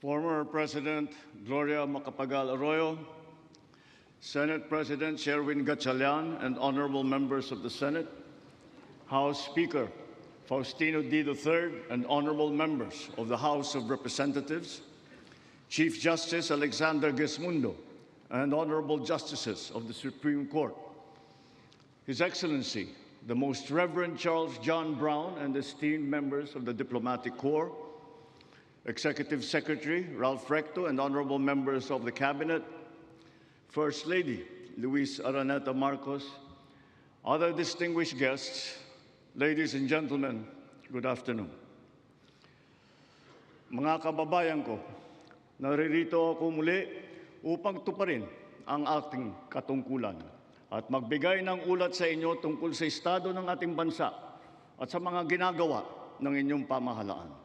Former President Gloria Macapagal Arroyo, Senate President Sherwin Gatchalian, and honorable members of the Senate, House Speaker Faustino D. III, and honorable members of the House of Representatives, Chief Justice Alexander Gesmundo, and honorable justices of the Supreme Court, His Excellency, the Most Reverend Charles John Brown, and esteemed members of the Diplomatic Corps, Executive Secretary Ralph Recto, and honorable members of the Cabinet, First Lady Luis Araneta Marcos, other distinguished guests, ladies and gentlemen, good afternoon. Mga kababayan ko, naririto ako muli upang tuparin ang ating katungkulan at magbigay ng ulat sa inyo tungkol sa estado ng ating bansa at sa mga ginagawa ng inyong pamahalaan.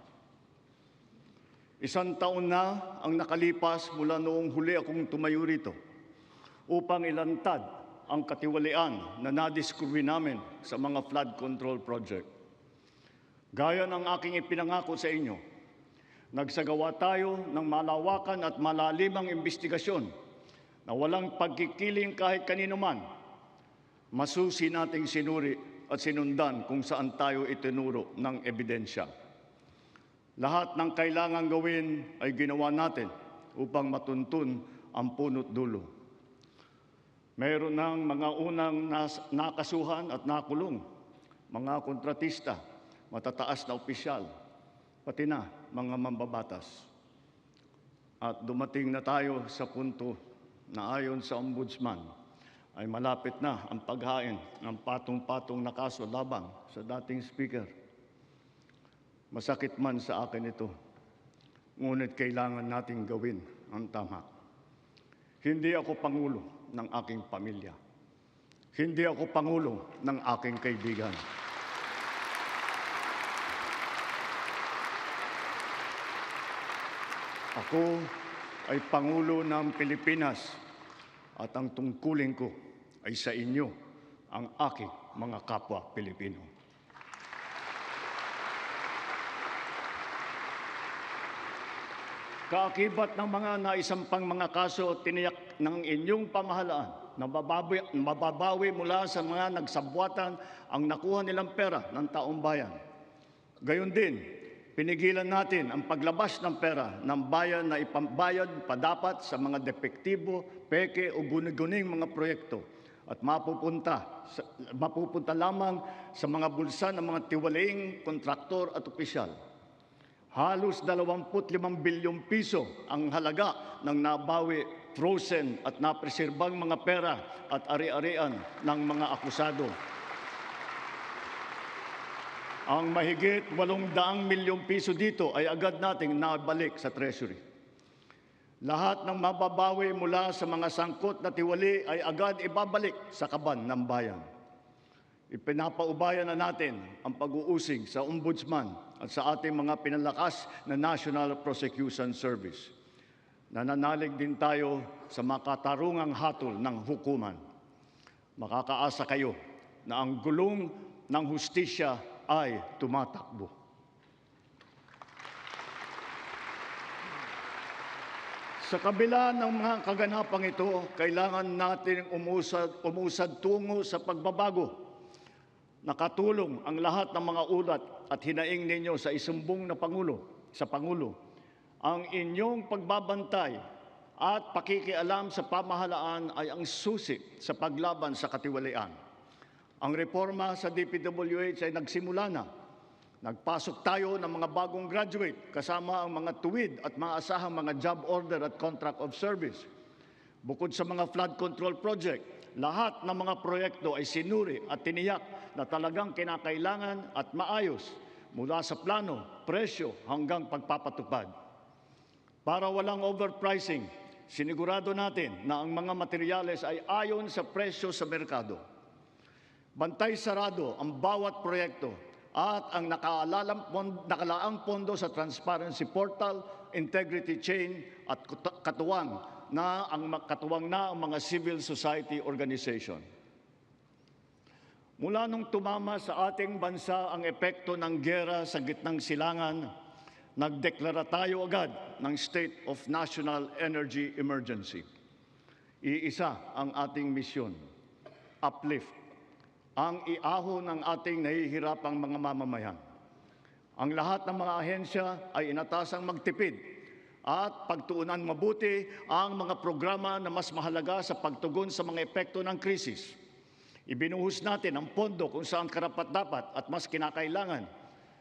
Isang taon na ang nakalipas mula noong huli akong tumayo rito upang ilantad ang katiwalian na nadiskubre namin sa mga flood control project. Gaya ng aking ipinangako sa inyo, nagsagawa tayo ng malawakan at malalimang investigasyon na walang pagkikiling kahit kanino man. Masusi nating sinuri at sinundan kung saan tayo itinuro ng ebidensya. Lahat ng kailangang gawin ay ginawa natin upang matuntun ang punot dulo. Mayroon ng mga unang nakasuhan at nakulong, mga kontratista, matataas na opisyal, pati na mga mambabatas. At dumating na tayo sa punto na ayon sa Ombudsman ay malapit na ang paghain ng patong-patong na kaso laban sa dating Speaker. Masakit man sa akin ito, ngunit kailangan nating gawin ang tama. Hindi ako pangulo ng aking pamilya. Hindi ako pangulo ng aking kaibigan. Ako ay Pangulo ng Pilipinas at ang tungkulin ko ay sa inyo, ang aking mga kapwa Pilipino. Kaakibat ng mga naisampang mga kaso tiniyak ng inyong pamahalaan na mababawi mula sa mga nagsabwatan ang nakuha nilang pera ng taong bayan. Gayon din, pinigilan natin ang paglabas ng pera ng bayan na ipambayad padapat sa mga depektibo, peke o guni-guning mga proyekto at mapupunta lamang sa mga bulsa ng mga tiwalaing kontraktor at opisyal. Halos 25 bilyong piso ang halaga ng nabawi, frozen at napreserbang mga pera at ari-arian ng mga akusado. Ang mahigit 800 milyong piso dito ay agad nating nabalik sa Treasury. Lahat ng mababawi mula sa mga sangkot na tiwali ay agad ibabalik sa kaban ng bayan. Ipinapaubayan na natin ang pag-uusig sa Ombudsman at sa ating mga pinalakas na National Prosecution Service. Nananalig din tayo sa makatarungang hatol ng hukuman. Makakaasa kayo na ang gulong ng hustisya ay tumatakbo. Sa kabila ng mga kaganapang ito, kailangan natin umusad tungo sa pagbabago. Nakatulong ang lahat ng mga ulat at hinaing ninyo sa isumbong na Pangulo. Ang inyong pagbabantay at pakikialam sa pamahalaan ay ang susi sa paglaban sa katiwalian. Ang reforma sa DPWH ay nagsimula na. Nagpasok tayo ng mga bagong graduate kasama ang mga tuwid at maasahang mga job order at contract of service. Bukod sa mga flood control project, lahat ng mga proyekto ay sinuri at tiniyak na talagang kinakailangan at maayos mula sa plano, presyo hanggang pagpapatupad. Para walang overpricing, sinigurado natin na ang mga materyales ay ayon sa presyo sa merkado. Bantay sarado ang bawat proyekto at ang nakalaang pondo sa Transparency Portal, Integrity Chain at katuwang na ang mga civil society organization. Mula nung tumama sa ating bansa ang epekto ng giyera sa gitnang silangan, nagdeklara tayo agad ng State of National Energy Emergency. Iisa ang ating misyon, uplift, ang iahon ng ating nahihirapang mga mamamayan. Ang lahat ng mga ahensya ay inatasang magtipid at pagtuunan mabuti ang mga programa na mas mahalaga sa pagtugon sa mga epekto ng krisis. Ibinuhos natin ang pondo kung saan karapat-dapat at mas kinakailangan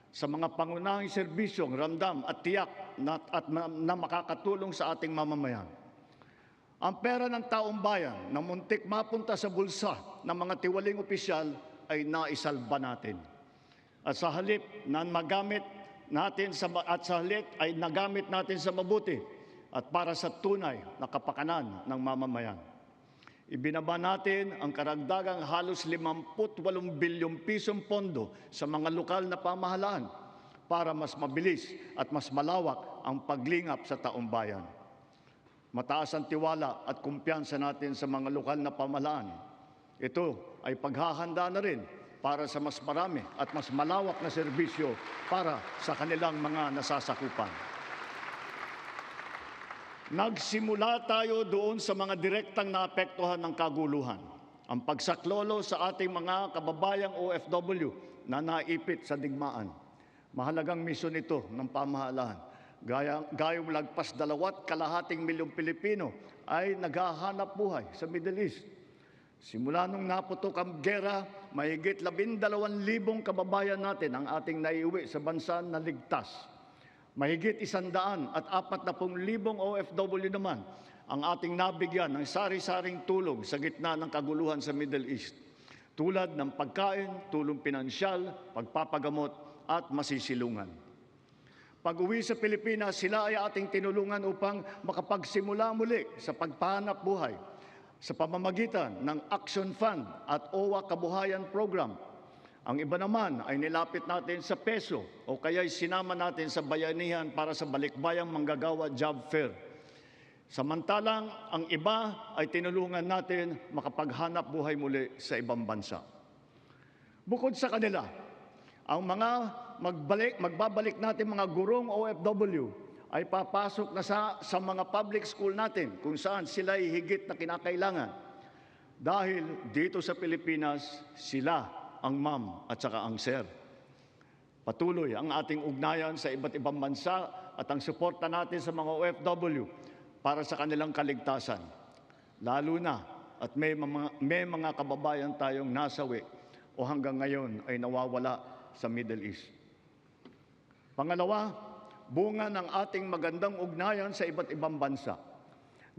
sa mga pangunahing serbisyong ramdam at tiyak na makakatulong sa ating mamamayan. Ang pera ng taong bayan na muntik mapunta sa bulsa ng mga tiwaling opisyal ay naisalba natin. At sa halip na magamit natin ay nagamit natin sa mabuti at para sa tunay na kapakanan ng mamamayan. Ibinaba natin ang karagdagang halos 58 bilyong pisong pondo sa mga lokal na pamahalaan para mas mabilis at mas malawak ang paglingap sa taong bayan. Mataas ang tiwala at kumpiyansa natin sa mga lokal na pamahalaan. Ito ay paghahanda na rin para sa mas marami at mas malawak na serbisyo para sa kanilang mga nasasakupan. Nagsimula tayo doon sa mga direktang naapektuhan ng kaguluhan. Ang pagsaklolo sa ating mga kababayang OFW na naipit sa digmaan. Mahalagang misyon ito ng pamahalaan. Gayong lagpas 2.2 milyong Pilipino ay naghahanap buhay sa Middle East. Simula nung naputok ang gera, mahigit 12,000 kababayan natin ang ating naiuwi sa bansa na ligtas. Mahigit 140,000 OFW naman ang ating nabigyan ng sari-saring tulong sa gitna ng kaguluhan sa Middle East, tulad ng pagkain, tulong pinansyal, pagpapagamot at masisilungan. Pag-uwi sa Pilipinas, sila ay ating tinulungan upang makapagsimula muli sa pagpahanap buhay sa pamamagitan ng Action Fund at OWA Kabuhayan Program. Ang iba naman ay nilapit natin sa peso o kaya'y sinama natin sa bayanihan para sa balikbayang manggagawa job fair. Samantalang ang iba ay tinulungan natin makapaghanap buhay muli sa ibang bansa. Bukod sa kanila, ang mga magbabalik natin mga gurong OFW ay papasok na sa mga public school natin kung saan sila ay higit na kinakailangan. Dahil dito sa Pilipinas, sila ang ma'am at saka ang sir. Patuloy ang ating ugnayan sa iba't ibang bansa at ang suporta natin sa mga OFW para sa kanilang kaligtasan. Lalo na at may mga kababayan tayong nasawi o hanggang ngayon ay nawawala sa Middle East. Pangalawa, bunga ng ating magandang ugnayan sa iba't ibang bansa.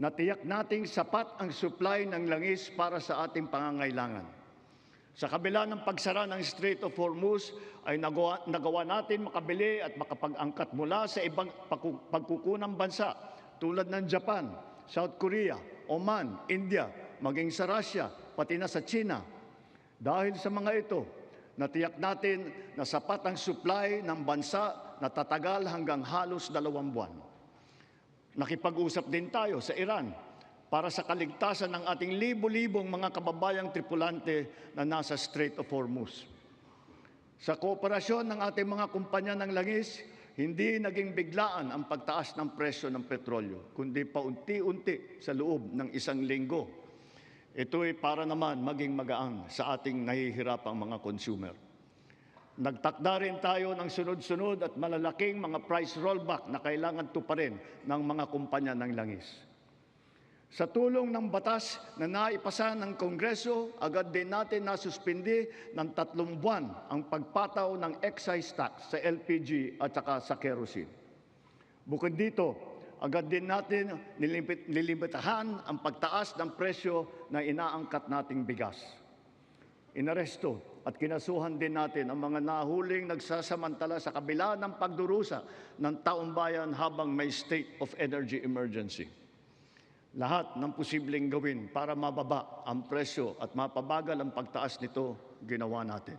Natiyak nating sapat ang supply ng langis para sa ating pangangailangan. Sa kabila ng pagsara ng Strait of Hormuz, ay nagawa natin makabili at makapag-angkat mula sa ibang pagkukunang bansa tulad ng Japan, South Korea, Oman, India, maging sa Russia, pati na sa China. Dahil sa mga ito, natiyak natin na sapat ang supply ng bansa na tatagal hanggang halos 2 buwan. Nakipag-usap din tayo sa Iran para sa kaligtasan ng ating libo-libong mga kababayang tripulante na nasa Strait of Hormuz. Sa kooperasyon ng ating mga kumpanya ng langis, hindi naging biglaan ang pagtaas ng presyo ng petrolyo, kundi paunti-unti sa loob ng 1 linggo. Ito ay para naman maging magaan sa ating nahihirapang mga consumer. Nagtakda rin tayo ng sunod-sunod at malalaking mga price rollback na kailangan tuparin ng mga kumpanya ng langis. Sa tulong ng batas na naipasa ng Kongreso, agad din natin nasuspindi ng 3 buwan ang pagpataw ng excise tax sa LPG at saka sa kerosene. Bukod dito, agad din natin nilimitahan ang pagtaas ng presyo na inaangkat nating bigas. Inaresto at kinasuhan din natin ang mga nahuling nagsasamantala sa kabila ng pagdurusa ng taong bayan habang may state of energy emergency. Lahat ng posibleng gawin para mababa ang presyo at mapabagal ang pagtaas nito, ginawa natin.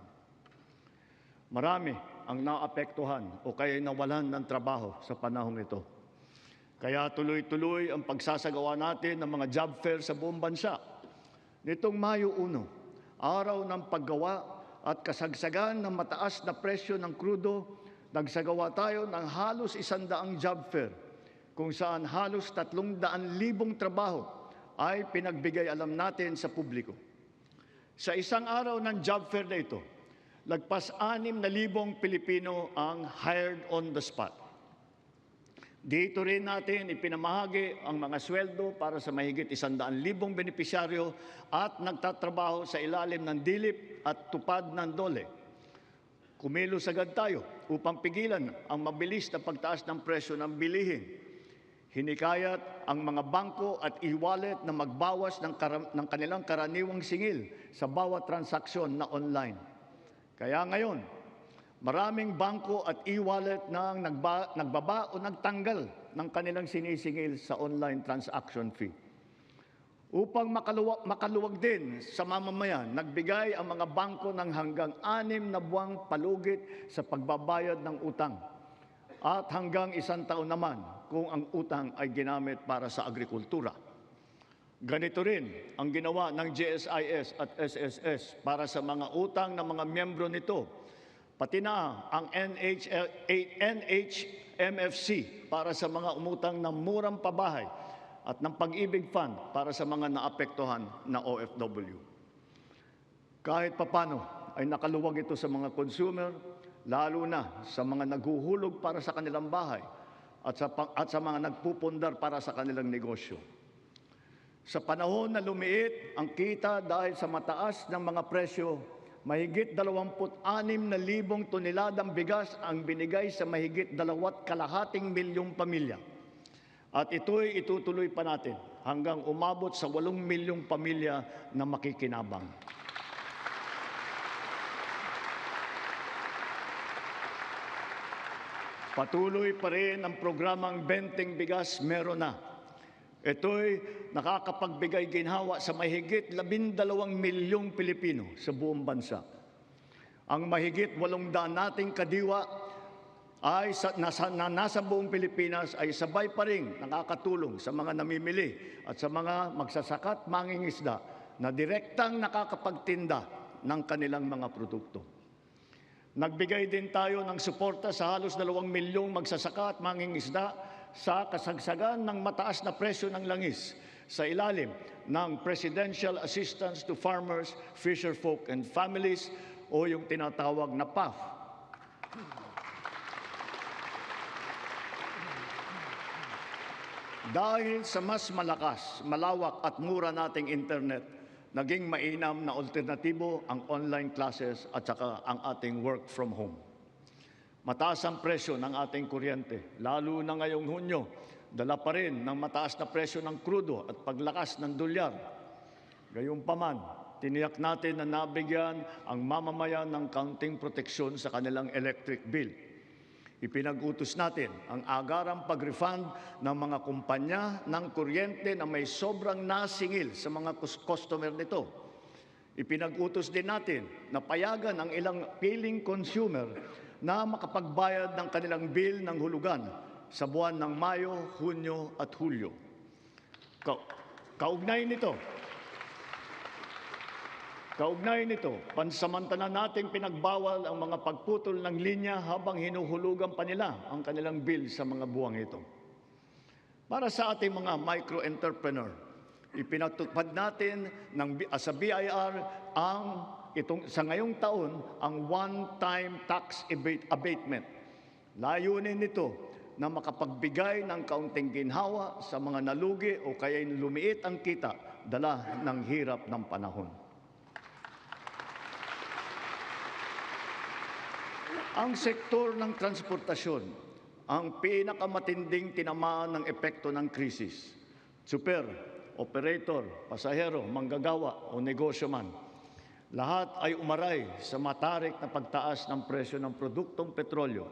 Marami ang naapektuhan o kaya nawalan ng trabaho sa panahong ito. Kaya tuloy-tuloy ang pagsasagawa natin ng mga job fair sa buong bansa. Nitong Mayo 1, araw ng paggawa at kasagsagan ng mataas na presyo ng krudo, Nagsagawa tayo ng halos 100 job fair kung saan halos 300,000 trabaho ay pinagbigay alam natin sa publiko. Sa isang araw ng job fair na ito, lagpas 6,000 Pilipino ang hired on the spot. Dito rin natin ipinamahagi ang mga sweldo para sa mahigit 100,000 benepisyaryo at nagtatrabaho sa ilalim ng dilip at tupad ng DOLE. Kumilos agad tayo upang pigilan ang mabilis na pagtaas ng presyo ng bilihin. Hinikayat ang mga bangko at e-wallet na magbawas ng kanilang karaniwang singil sa bawat transaksyon na online. Kaya ngayon, maraming bangko at e-wallet na nagbaba o nagtanggal ng kanilang sinisingil sa online transaction fee. Upang makaluwag din sa mamamayan, nagbigay ang mga bangko ng hanggang 6 na buwang palugit sa pagbabayad ng utang at hanggang 1 taon naman kung ang utang ay ginamit para sa agrikultura. Ganito rin ang ginawa ng GSIS at SSS para sa mga utang ng mga miyembro nito, pati na ang NHMFC para sa mga umutang ng murang pabahay at ng Pag-ibig Fund para sa mga naapektuhan na OFW. Kahit papano ay nakaluwag ito sa mga consumer, lalo na sa mga naghuhulog para sa kanilang bahay at sa mga nagpupundar para sa kanilang negosyo. Sa panahon na lumiit ang kita dahil sa mataas ng mga presyo, mahigit 26,000 toneladang bigas ang binigay sa mahigit 2.5 milyong pamilya. At ito'y itutuloy pa natin hanggang umabot sa 8 milyong pamilya na makikinabang. Patuloy pa rin ang programang Benteng Bigas Meron Na. Ito'y nakakapagbigay ginhawa sa mahigit 12 milyong Pilipino sa buong bansa. Ang mahigit 800 nating kadiwa ay nasa buong Pilipinas ay sabay pa rin nakakatulong sa mga namimili at sa mga magsasaka at mangingisda na direktang nakakapagtinda ng kanilang mga produkto. Nagbigay din tayo ng suporta sa halos 2 milyong magsasaka at mangingisda sa kasagsagan ng mataas na presyo ng langis sa ilalim ng Presidential Assistance to Farmers, Fisherfolk and Families o yung tinatawag na PAF. Dahil sa mas malakas, malawak at mura nating internet, naging mainam na alternatibo ang online classes at saka ang ating work from home. Mataas ang presyo ng ating kuryente, lalo na ngayong Hunyo, dala pa rin ng mataas na presyo ng krudo at paglakas ng dolyar. Gayunpaman, tiniyak natin na nabigyan ang mamamayan ng kaunting proteksyon sa kanilang electric bill. Ipinag-utos natin ang agarang pag-refund ng mga kumpanya ng kuryente na may sobrang nasingil sa mga customer nito. Ipinag-utos din natin na payagan ang ilang piling consumer na makapagbayad ng kanilang bill ng hulugan sa buwan ng Mayo, Hunyo at Hulyo. Kaugnay nito, pansamantala nating pinagbawal ang mga pagputol ng linya habang hinuhulugan pa nila ang kanilang bill sa mga buwang ito. Para sa ating mga micro-entrepreneur, ipinatupad natin sa BIR sa ngayong taon ang one-time tax abatement. Layunin nito na makapagbigay ng kaunting ginhawa sa mga nalugi o kaya lumiit ang kita dala ng hirap ng panahon. Ang sektor ng transportasyon ang pinakamatinding tinamaan ng epekto ng krisis. Super, operator, pasahero, manggagawa o negosyo man, lahat ay umaray sa matarik na pagtaas ng presyo ng produktong petrolyo.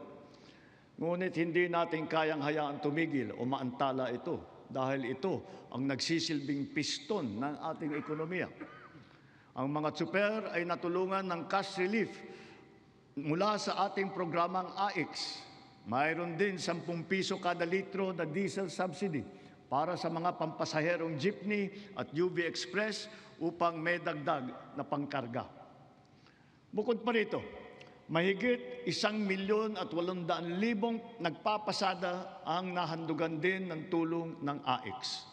Ngunit hindi natin kayang hayaan tumigil o maantala ito dahil ito ang nagsisilbing piston ng ating ekonomiya. Ang mga super ay natulungan ng cash relief mula sa ating programang AIX. Mayroon din 10 piso kada litro na diesel subsidy para sa mga pampasaherong jeepney at UV Express upang may dagdag na pangkarga. Bukod pa rito, Mahigit 1,800,000 nagpapasada ang nahandugan din ng tulong ng AIX.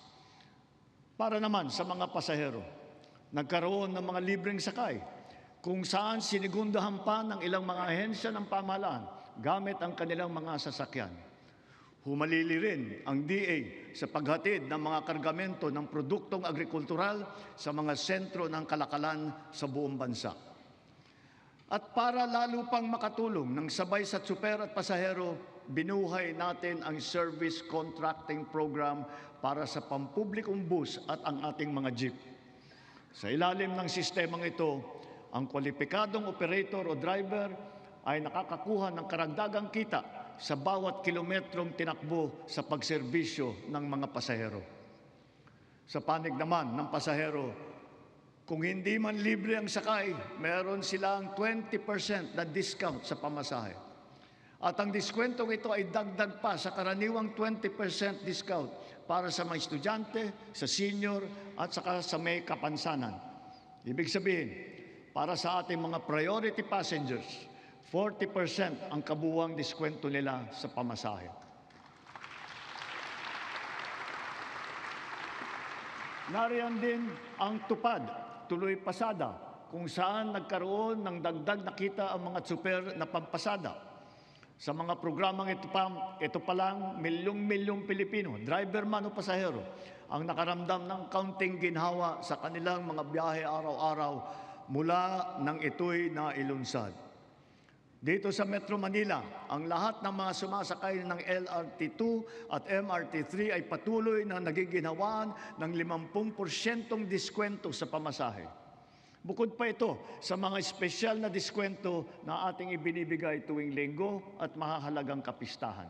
Para naman sa mga pasahero, nagkaroon ng mga libreng sakay kung saan sinigundahan pa ng ilang mga ahensya ng pamahalaan gamit ang kanilang mga sasakyan. Humalili rin ang DA sa paghatid ng mga kargamento ng produktong agrikultural sa mga sentro ng kalakalan sa buong bansa. At para lalo pang makatulong ng sabay sa tsuper at pasahero, binuhay natin ang service contracting program para sa pampublikong bus at ang ating mga jeep. Sa ilalim ng sistemang ito, ang kwalipikadong operator o driver ay nakakakuha ng karagdagang kita sa bawat kilometrong tinakbo sa pagserbisyo ng mga pasahero. Sa panig naman ng pasahero, kung hindi man libre ang sakay, meron silang 20% na discount sa pamasahe. At ang diskwentong ito ay dagdag pa sa karaniwang 20% discount para sa mga estudyante, sa senior at saka sa may kapansanan. Ibig sabihin, para sa ating mga priority passengers, 40% ang kabuuang diskwento nila sa pamasahe. Nariyan din ang tupad, tuloy pasada, kung saan nagkaroon ng dagdag na kita ang mga tsuper na pampasada. Sa mga programang ito pa lang, milyong-milyong Pilipino, driver man o pasahero, ang nakaramdam ng kaunting ginhawa sa kanilang mga biyahe araw-araw mula nang ito'y nailunsad. Dito sa Metro Manila, ang lahat ng mga sumasakay ng LRT2 at MRT3 ay patuloy na nagiginhawaan ng 50% diskwento sa pamasahe. Bukod pa ito sa mga espesyal na diskwento na ating ibinibigay tuwing linggo at mahahalagang kapistahan.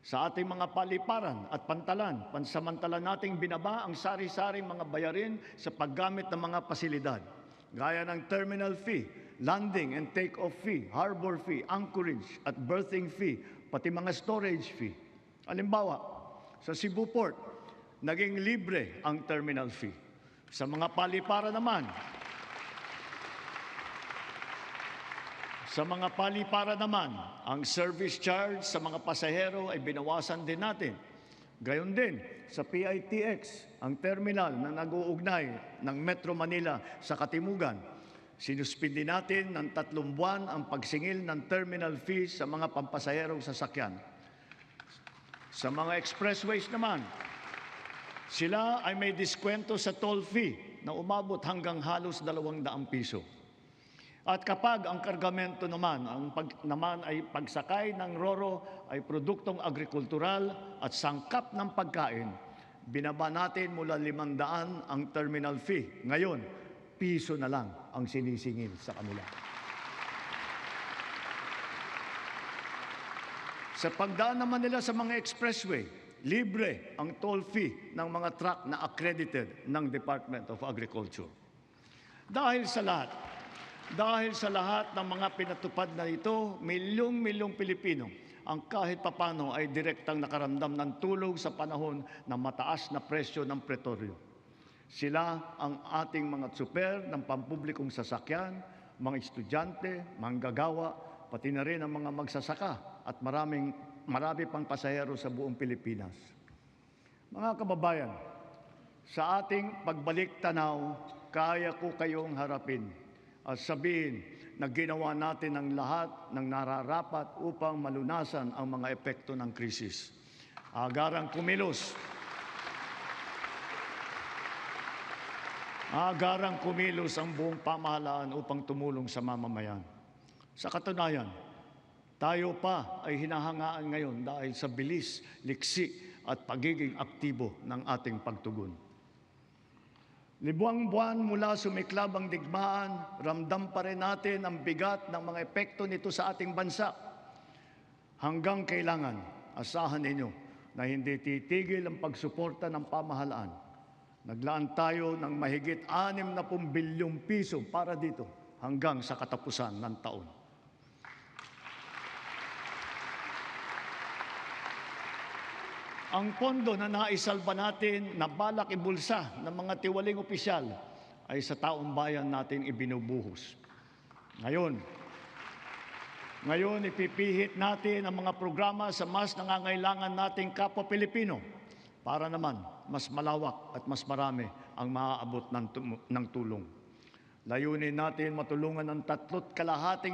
Sa ating mga paliparan at pantalan, pansamantala nating binaba ang sari-saring mga bayarin sa paggamit ng mga pasilidad, gaya ng terminal fee, landing and take-off fee, harbor fee, anchorage at berthing fee, pati mga storage fee. Halimbawa, sa Cebu Port, naging libre ang terminal fee. Sa mga palipara naman, ang service charge sa mga pasahero ay binawasan din natin. Gayon din sa PITX, ang terminal na nag-uugnay ng Metro Manila sa Katimugan. Sinuspindi natin ng 3 buwan ang pagsingil ng terminal fees sa mga pampasaherong sasakyan. Sa mga expressways naman, sila ay may diskwento sa toll fee na umabot hanggang halos 200 piso. At kapag ang kargamento naman, ay pagsakay ng RoRo ay produktong agrikultural at sangkap ng pagkain, binaba natin mula 500 ang terminal fee. Ngayon, piso na lang ang sinisingil sa kanila. Sa pagdaan naman nila sa mga expressway, libre ang toll fee ng mga truck na accredited ng Department of Agriculture. Dahil sa lahat ng mga pinatupad na ito, milyong-milyong Pilipino ang kahit papano ay direktang nakaramdam ng tulong sa panahon ng mataas na presyo ng petrolyo. Sila ang ating mga tsuper ng pampublikong sasakyan, mga estudyante, manggagawa, pati na rin ang mga magsasaka at marami pang pasahero sa buong Pilipinas. Mga kababayan, sa ating pagbalik tanaw, kaya ko kayong harapin at sabihin na ginawa natin ang lahat ng nararapat upang malunasan ang mga epekto ng krisis. Agarang kumilos ang buong pamahalaan upang tumulong sa mamamayan. Sa katunayan, tayo pa ay hinahangaan ngayon dahil sa bilis, liksi at pagiging aktibo ng ating pagtugon. Libuang buwan mula sumiklab ang digmaan, ramdam pa rin natin ang bigat ng mga epekto nito sa ating bansa. Hanggang kailangan, asahan ninyo na hindi titigil ang pagsuporta ng pamahalaan. Naglaan tayo ng mahigit 60 bilyong piso para dito hanggang sa katapusan ng taon. Ang pondo na naisalba natin na balak ibulsa ng mga tiwaling opisyal ay sa taong bayan natin ibinubuhos. Ngayon, Ngayon, ipipihit natin ang mga programa sa mas nangangailangan nating kapwa Pilipino para naman mas malawak at mas marami ang maaabot ng tulong. Layunin natin matulungan ang 3.5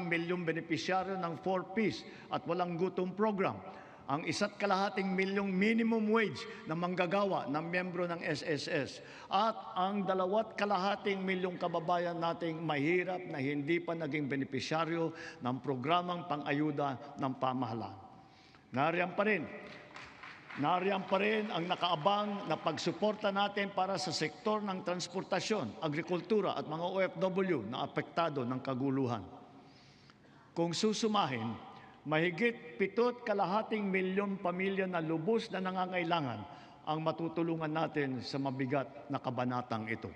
milyong benepisyaryo ng 4Ps at walang gutom program, ang 1.5 milyong minimum wage na manggagawa ng miyembro ng SSS at ang 2.5 milyong kababayan nating mahirap na hindi pa naging benepisyaryo ng programang pang-ayuda ng pamahalaan. Nariyan pa rin ang nakaabang na pagsuporta natin para sa sektor ng transportasyon, agrikultura at mga OFW na apektado ng kaguluhan. Kung susumahin, mahigit 7.5 milyong pamilya na lubos na nangangailangan ang matutulungan natin sa mabigat na kabanatang ito.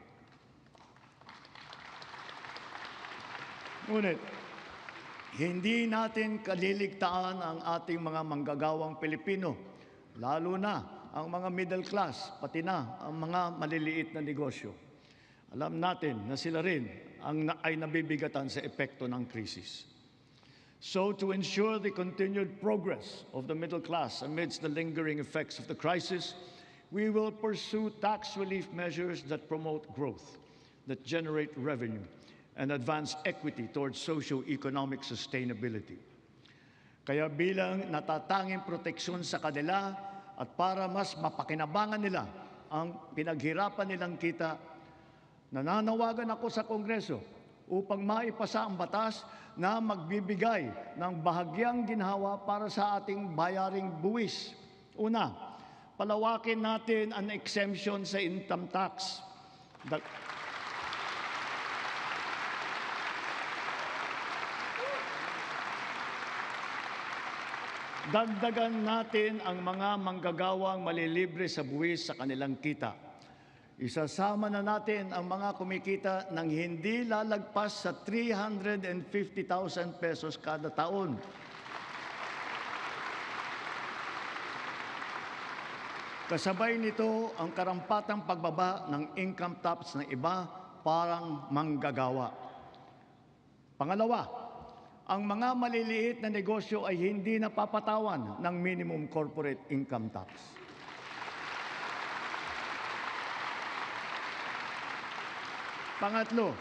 Ngunit, hindi natin kaliligtaan ang ating mga manggagawang Pilipino, lalo na ang mga middle class, pati na ang mga maliliit na negosyo. Alam natin na sila rin ay nabibigatan sa epekto ng krisis. So, to ensure the continued progress of the middle class amidst the lingering effects of the crisis, we will pursue tax relief measures that promote growth, that generate revenue, and advance equity towards socio-economic sustainability. Kaya bilang natatanging proteksyon sa kanila at para mas mapakinabangan nila ang pinaghirapan nilang kita, nananawagan ako sa Kongreso upang maipasa ang batas na magbibigay ng bahagyang ginhawa para sa ating bayaring buwis. Una, palawakin natin ang exemption sa income tax. Dagdagan natin ang mga manggagawang malilibre sa buwis sa kanilang kita. Isasama na natin ang mga kumikita ng hindi lalagpas sa 350,000 pesos kada taon. Kasabay nito ang karampatang pagbaba ng income tax ng iba parang manggagawa. Pangalawa, ang mga maliliit na negosyo ay hindi napapatawan ng minimum corporate income tax. Pangatlo,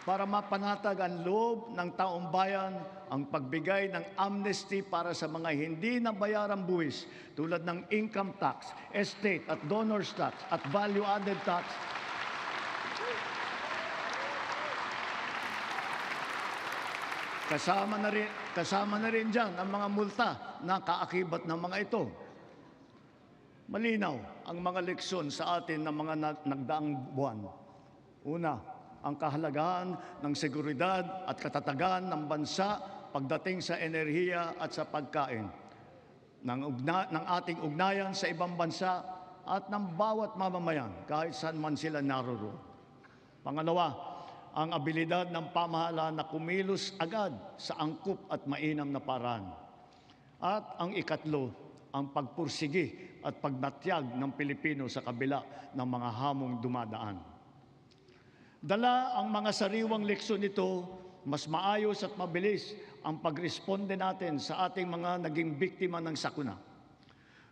para mapanatag ang loob ng taong bayan ang pagbigay ng amnesty para sa mga hindi nabayarang buwis tulad ng income tax, estate at donors tax at value-added tax. Kasama na rin dyan ang mga multa na kaakibat ng mga ito. Malinaw ang mga leksyon sa atin ng mga nagdaang buwan. Una, ang kahalagahan ng seguridad at katatagan ng bansa pagdating sa enerhiya at sa pagkain, ng ating ugnayan sa ibang bansa at ng bawat mamamayan kahit saan man sila naroroon. Pangalawa, ang abilidad ng pamahalaan na kumilos agad sa angkop at mainam na paraan. At ang ikatlo, ang pagpursigi at pagnatyag ng Pilipino sa kabila ng mga hamong dumadaan. Dala ang mga sariwang leksyon nito, mas maayos at mabilis ang pagresponde natin sa ating mga naging biktima ng sakuna.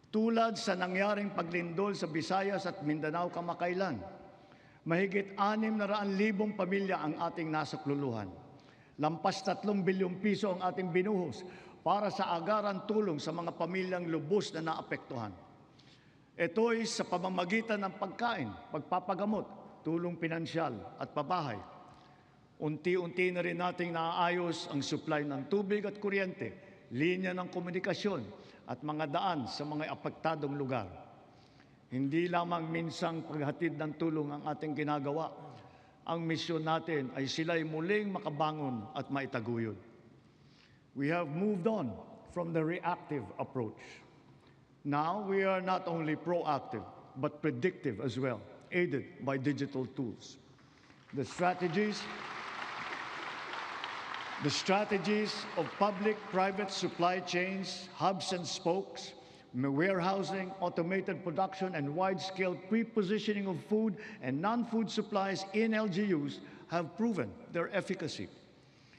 Tulad sa nangyaring paglindol sa Visayas at Mindanao kamakailan, mahigit 600,000 pamilya ang ating nasakluluhan. Lampas 3 bilyong piso ang ating binuhos para sa agaran tulong sa mga pamilyang lubos na naapektuhan. Ito'y sa pamamagitan ng pagkain, pagpapagamot, tulong pinansyal at pabahay. Unti-unti na rin nating naaayos ang supply ng tubig at kuryente, linya ng komunikasyon at mga daan sa mga apektadong lugar. Hindi lamang minsang paghatid ng tulong ang ating ginagawa. Ang misyon natin ay sila'y muling makabangon at maitaguyod. We have moved on from the reactive approach. Now we are not only proactive, but predictive as well, aided by digital tools. The strategies of public-private supply chains, hubs and spokes, warehousing, automated production, and wide-scale pre-positioning of food and non-food supplies in LGUs have proven their efficacy.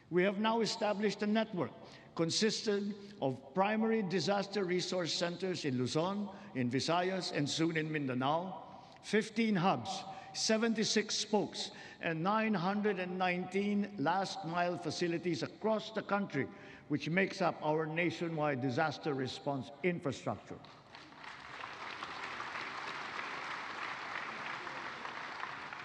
We have now established a network consisted of primary disaster resource centers in Luzon, in Visayas, and soon in Mindanao, 15 hubs, 76 spokes, and 919 last-mile facilities across the country, which makes up our nationwide disaster response infrastructure.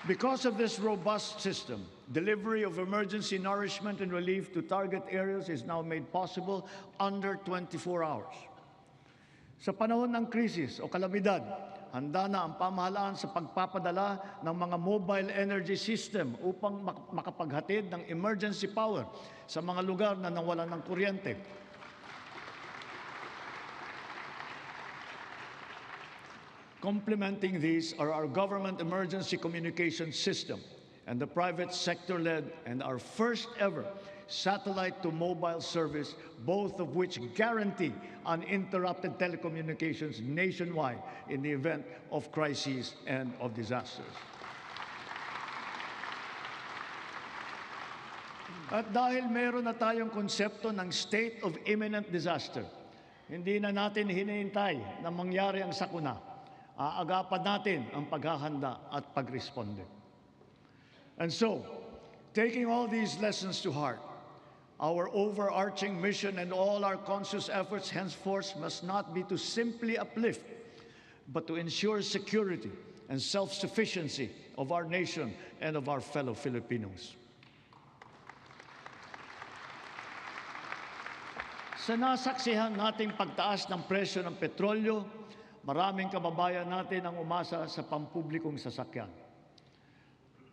Because of this robust system, delivery of emergency nourishment and relief to target areas is now made possible under 24 hours. Sa panahon ng krisis o kalamidad, handa na ang pamahalaan sa pagpapadala ng mga mobile energy system upang makapaghatid ng emergency power sa mga lugar na nawalan ng kuryente. Complementing these are our government emergency communication system and the private sector-led and our first ever satellite-to-mobile service, both of which guarantee uninterrupted telecommunications nationwide in the event of crises and of disasters. At dahil meron na tayong konsepto ng state of imminent disaster, hindi na natin hinihintay na mangyari ang sakuna. Aagapan natin ang paghahanda at pagresponde. And so, taking all these lessons to heart, our overarching mission and all our conscious efforts henceforth must not be to simply uplift, but to ensure security and self-sufficiency of our nation and of our fellow Filipinos. Sa nasaksihan nating pagtaas ng presyo ng petrolyo, maraming kababayan natin ang umasa sa pampublikong sasakyan.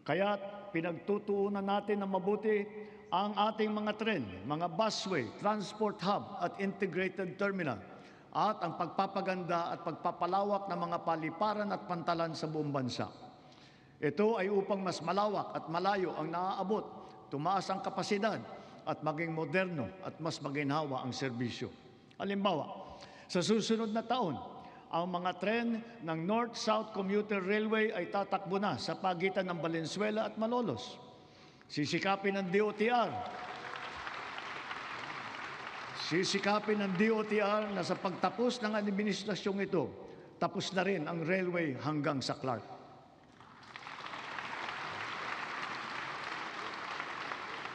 Kaya't pinagtutuunan natin ng mabuti ang ating mga tren, mga busway, transport hub at integrated terminal at ang pagpapaganda at pagpapalawak ng mga paliparan at pantalan sa buong bansa. Ito ay upang mas malawak at malayo ang naaabot, tumaas ang kapasidad at maging moderno at mas maginhawa ang serbisyo. Halimbawa, sa susunod na taon, ang mga tren ng North-South Commuter Railway ay tatakbo na sa pagitan ng Valenzuela at Malolos. Sisikapin ng DOTR na sa pagtapos ng administrasyong ito, tapos na rin ang railway hanggang sa Clark.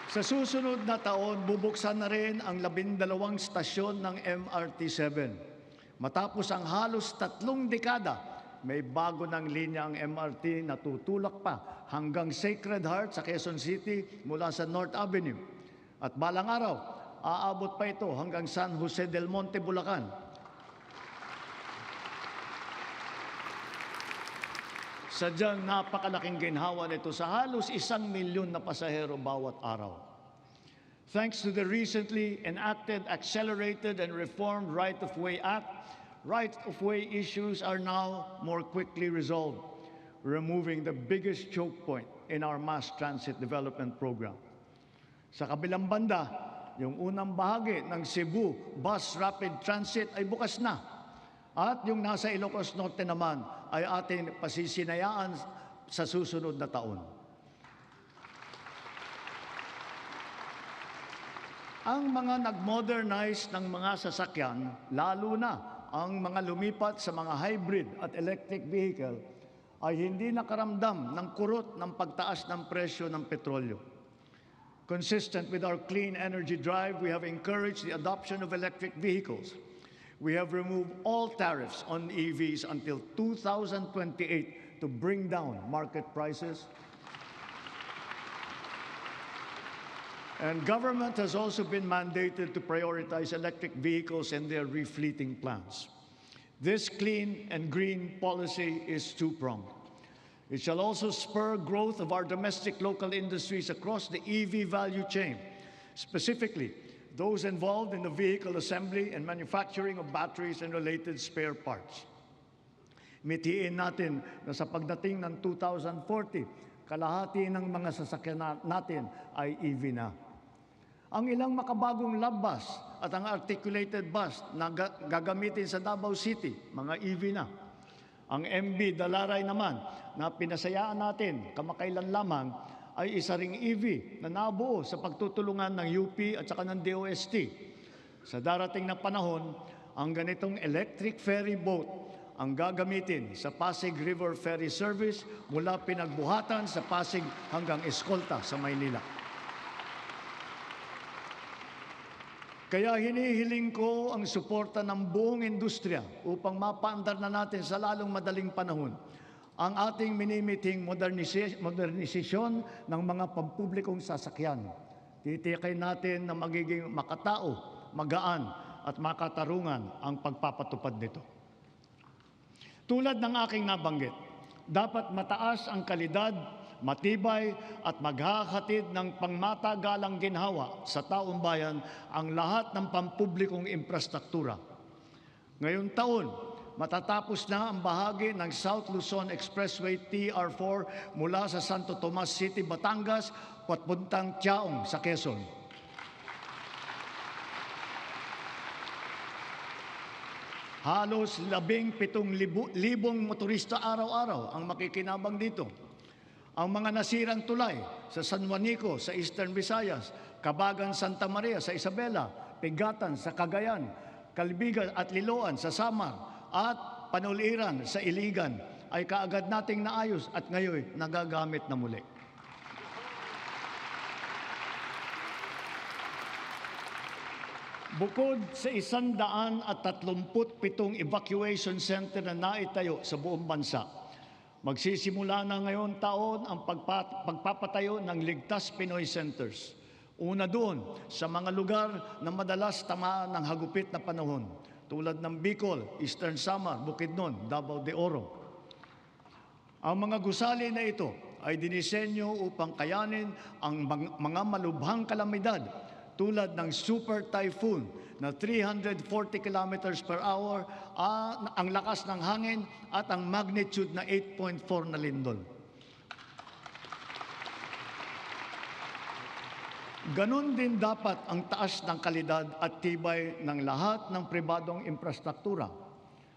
Sa susunod na taon, bubuksan na rin ang 12 stasyon ng MRT-7. Matapos ang halos 3 dekada, may bago ng linya ang MRT na tutulak pa hanggang Sacred Heart sa Quezon City mula sa North Avenue. At balang araw, aabot pa ito hanggang San Jose del Monte, Bulacan. Sadyang napakalaking ginhawa nito sa halos 1 milyon na pasahero bawat araw. Thanks to the recently enacted Accelerated and Reformed Right-of-Way Act, right-of-way issues are now more quickly resolved, removing the biggest choke point in our mass transit development program. Sa kabilang banda, yung unang bahagi ng Cebu Bus Rapid Transit ay bukas na. At yung nasa Ilocos Norte naman ay ating pasisinayaan sa susunod na taon. Ang mga nag-modernize ng mga sasakyan, lalo na ang mga lumipat sa mga hybrid at electric vehicle, ay hindi nakaramdam ng kurot ng pagtaas ng presyo ng petrolyo. Consistent with our clean energy drive, we have encouraged the adoption of electric vehicles. We have removed all tariffs on EVs until 2028 to bring down market prices. And government has also been mandated to prioritize electric vehicles and their refleeting plans. This clean and green policy is two-pronged. It shall also spur growth of our domestic local industries across the EV value chain, specifically those involved in the vehicle assembly and manufacturing of batteries and related spare parts. Mitiin natin na sa pagdating ng 2040, kalahati ng mga sasakyan natin ay EV na. Ang ilang makabagong love bus at ang articulated bus na gagamitin sa Davao City, mga EV na. Ang MB Dalaray naman na pinasayaan natin kamakailan lamang ay isa ring EV na nabuo sa pagtutulungan ng UP at saka ng DOST. Sa darating na panahon, ang ganitong electric ferry boat ang gagamitin sa Pasig River Ferry Service mula Pinagbuhatan sa Pasig hanggang Escolta sa Maynila. Kaya hinihiling ko ang suporta ng buong industriya upang mapaandar na natin sa lalong madaling panahon ang ating minimiting modernisasyon ng mga pampublikong sasakyan. Titiyakin natin na magiging makatao, magaan at makatarungan ang pagpapatupad nito. Tulad ng aking nabanggit, dapat mataas ang kalidad, matibay at maghahatid ng pangmatagalang ginhawa sa taong bayan ang lahat ng pampublikong infrastruktura. Ngayong taon, matatapos na ang bahagi ng South Luzon Expressway TR4 mula sa Santo Tomas City, Batangas, papuntang Tiaong sa Quezon. Halos 17,000 motorista araw-araw ang makikinabang dito. Ang mga nasirang tulay sa San Juanico sa Eastern Visayas, Cabagan, Santa Maria sa Isabela, Pigatan sa Cagayan, Calbigan at Liloan sa Samar at Panuliran sa Iligan ay kaagad nating naayos at ngayon nagagamit na muli. Bukod sa 137 evacuation center na naitayo sa buong bansa, magsisimula na ngayon taon ang pagpapatayo ng Ligtas Pinoy Centers. Una doon sa mga lugar na madalas tamaan ng hagupit na panahon, tulad ng Bicol, Eastern Samar, Bukidnon, Davao de Oro. Ang mga gusali na ito ay dinisenyo upang kayanin ang mga malubhang kalamidad tulad ng super typhoon na 340 kilometers per hour, ang lakas ng hangin at ang magnitude na 8.4 na lindol. Ganon din dapat ang taas ng kalidad at tibay ng lahat ng pribadong infrastruktura.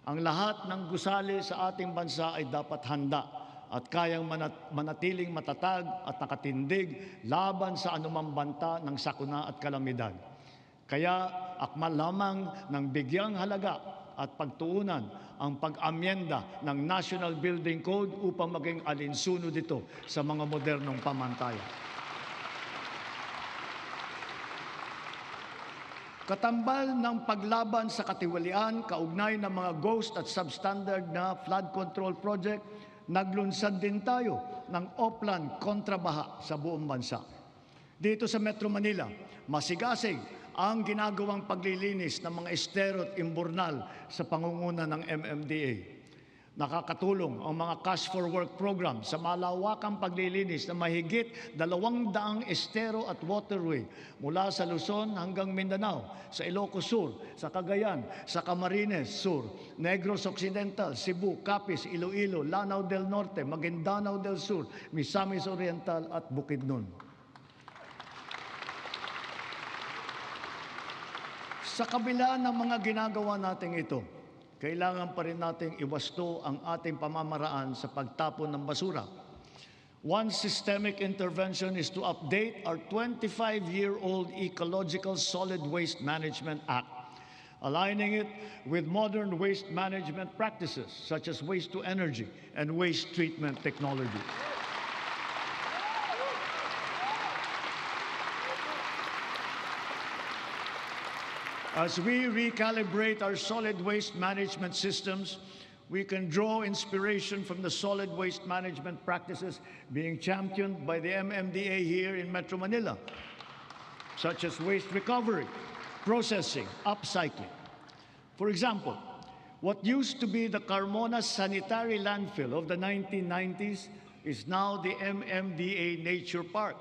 Ang lahat ng gusali sa ating bansa ay dapat handa at kayang manatiling matatag at nakatindig laban sa anumang banta ng sakuna at kalamidad. Kaya akma lamang ng bigyang halaga at pagtuunan ang pag-amyenda ng National Building Code upang maging alinsunod ito sa mga modernong pamantayan. Katambal ng paglaban sa katiwalian, kaugnay ng mga ghost at substandard na flood control project, naglunsad din tayo ng Oplan kontrabaha sa buong bansa. Dito sa Metro Manila, masigasig ang ginagawang paglilinis ng mga estero at imburnal sa pangunguna ng MMDA. Nakakatulong ang mga Cash for Work program sa malawakang paglilinis na mahigit 200 estero at waterway mula sa Luzon hanggang Mindanao, sa Ilocos Sur, sa Cagayan, sa Camarines Sur, Negros Occidental, Cebu, Capiz, Iloilo, Lanao del Norte, Maguindanao del Sur, Misamis Oriental at Bukidnon. Sa kabila ng mga ginagawa nating ito, kailangan pa rin nating iwasto ang ating pamamaraan sa pagtapon ng basura. One systemic intervention is to update our 25-year-old Ecological Solid Waste Management Act, aligning it with modern waste management practices such as waste-to-energy and waste treatment technology. As we recalibrate our solid waste management systems, we can draw inspiration from the solid waste management practices being championed by the MMDA here in Metro Manila, such as waste recovery, processing, upcycling. For example, what used to be the Carmona Sanitary Landfill of the 1990s is now the MMDA Nature Park.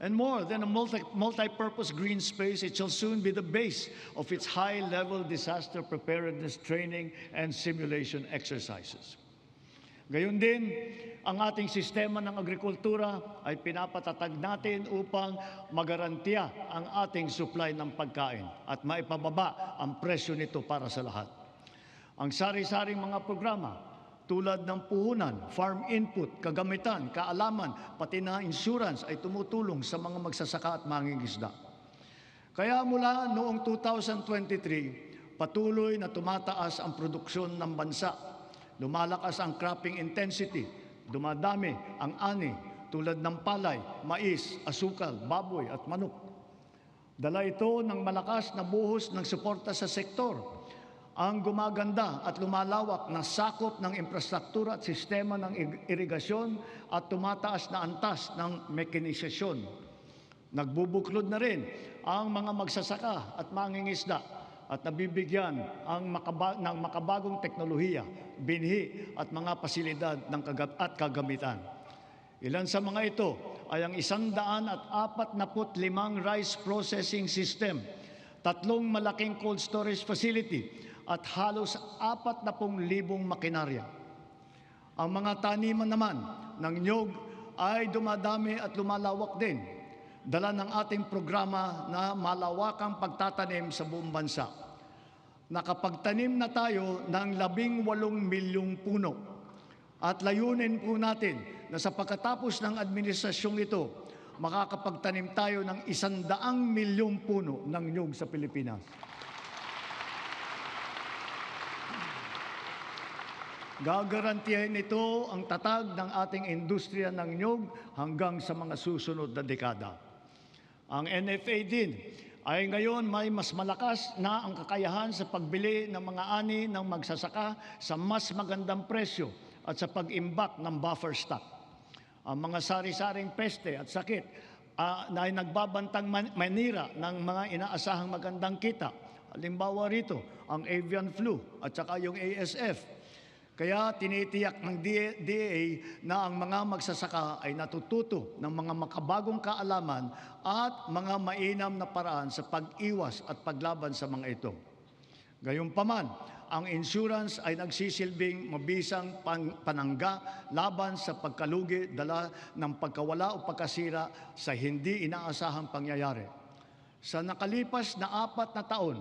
And more than a multi-purpose green space, it shall soon be the base of its high-level disaster preparedness training and simulation exercises. Gayon din, ang ating sistema ng agrikultura ay pinapatatag natin upang magarantiya ang ating supply ng pagkain at maipababa ang presyo nito para sa lahat. Ang sari-saring mga programa tulad ng puhunan, farm input, kagamitan, kaalaman, pati na insurance ay tumutulong sa mga magsasaka at mangingisda. Kaya mula noong 2023, patuloy na tumataas ang produksyon ng bansa. Lumalakas ang cropping intensity, dumadami ang ani tulad ng palay, mais, asukal, baboy at manok. Dala ito ng malakas na buhos ng suporta sa sektor, ang gumaganda at lumalawak na sakop ng infrastruktura at sistema ng irigasyon at tumataas na antas ng mekanisasyon. Nagbubuklod na rin ang mga magsasaka at mangingisda at nabibigyan ng makabagong teknolohiya, binhi at mga pasilidad at kagamitan. Ilan sa mga ito ay ang 145 rice processing system, 3 malaking cold storage facility at halos 40,000 makinarya. Ang mga taniman naman ng niyog ay dumadami at lumalawak din, dala ng ating programa na malawakang pagtatanim sa buong bansa. Nakapagtanim na tayo ng 18 milyong puno at layunin po natin na sa pagkatapos ng administrasyong ito, makakapagtanim tayo ng 100 milyong puno ng niyog sa Pilipinas. Gagarantiyahin ito ang tatag ng ating industriya ng niyog hanggang sa mga susunod na dekada. Ang NFA din ay ngayon may mas malakas na ang kakayahan sa pagbili ng mga ani ng magsasaka sa mas magandang presyo at sa pag-imbak ng buffer stock. Ang mga sari-saring peste at sakit na ay nagbabantang manira ng mga inaasahang magandang kita. Halimbawa rito, ang avian flu at saka yung ASF. Kaya tinitiyak ng DA na ang mga magsasaka ay natututo ng mga makabagong kaalaman at mga mainam na paraan sa pag-iwas at paglaban sa mga ito. Gayunpaman, ang insurance ay nagsisilbing mabisang panangga laban sa pagkalugi dala ng pagkawala o pagkasira sa hindi inaasahang pangyayari. Sa nakalipas na 4 na taon,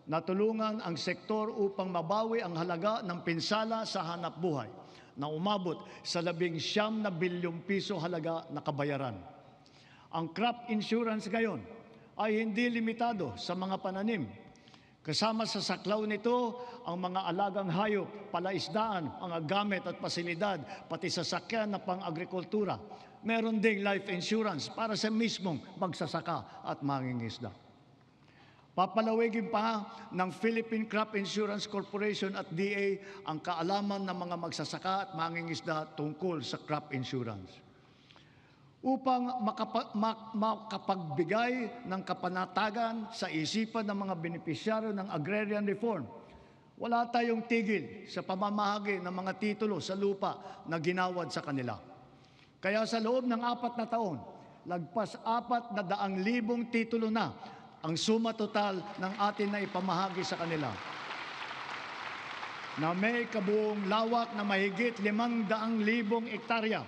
natulungan ang sektor upang mabawi ang halaga ng pinsala sa hanapbuhay na umabot sa 19 bilyong piso halaga na kabayaran. Ang crop insurance ngayon ay hindi limitado sa mga pananim. Kasama sa saklaw nito ang mga alagang hayop, palaisdaan, mga gamit at pasilidad, pati sasakyan na pang-agrikultura. Meron ding life insurance para sa mismong magsasaka at mangingisda. Papalawigin pa ng Philippine Crop Insurance Corporation at DA ang kaalaman ng mga magsasaka at mangingisda tungkol sa crop insurance. Upang makapagbigay ng kapanatagan sa isipan ng mga benepisyaryo ng agrarian reform, wala tayong tigil sa pamamahagi ng mga titulo sa lupa na ginawad sa kanila. Kaya sa loob ng 4 na taon, lagpas 400,000 titulo na ang suma total ng atin na ipamahagi sa kanila, na may kabuong lawak na mahigit 500,000 hektarya.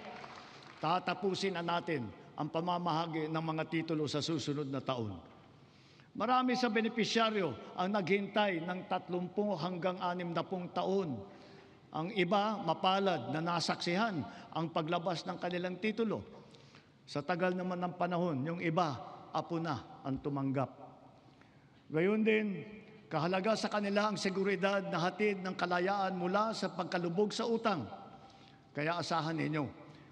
Tatapusin na natin ang pamamahagi ng mga titulo sa susunod na taon. Marami sa benepisyaryo ang naghintay ng 30 hanggang 60 taon. Ang iba mapalad na nasaksihan ang paglabas ng kanilang titulo. Sa tagal naman ng panahon, yung iba, apo na ang tumanggap. Gayon din, kahalaga sa kanila ang seguridad na hatid ng kalayaan mula sa pagkalubog sa utang. Kaya asahan ninyo,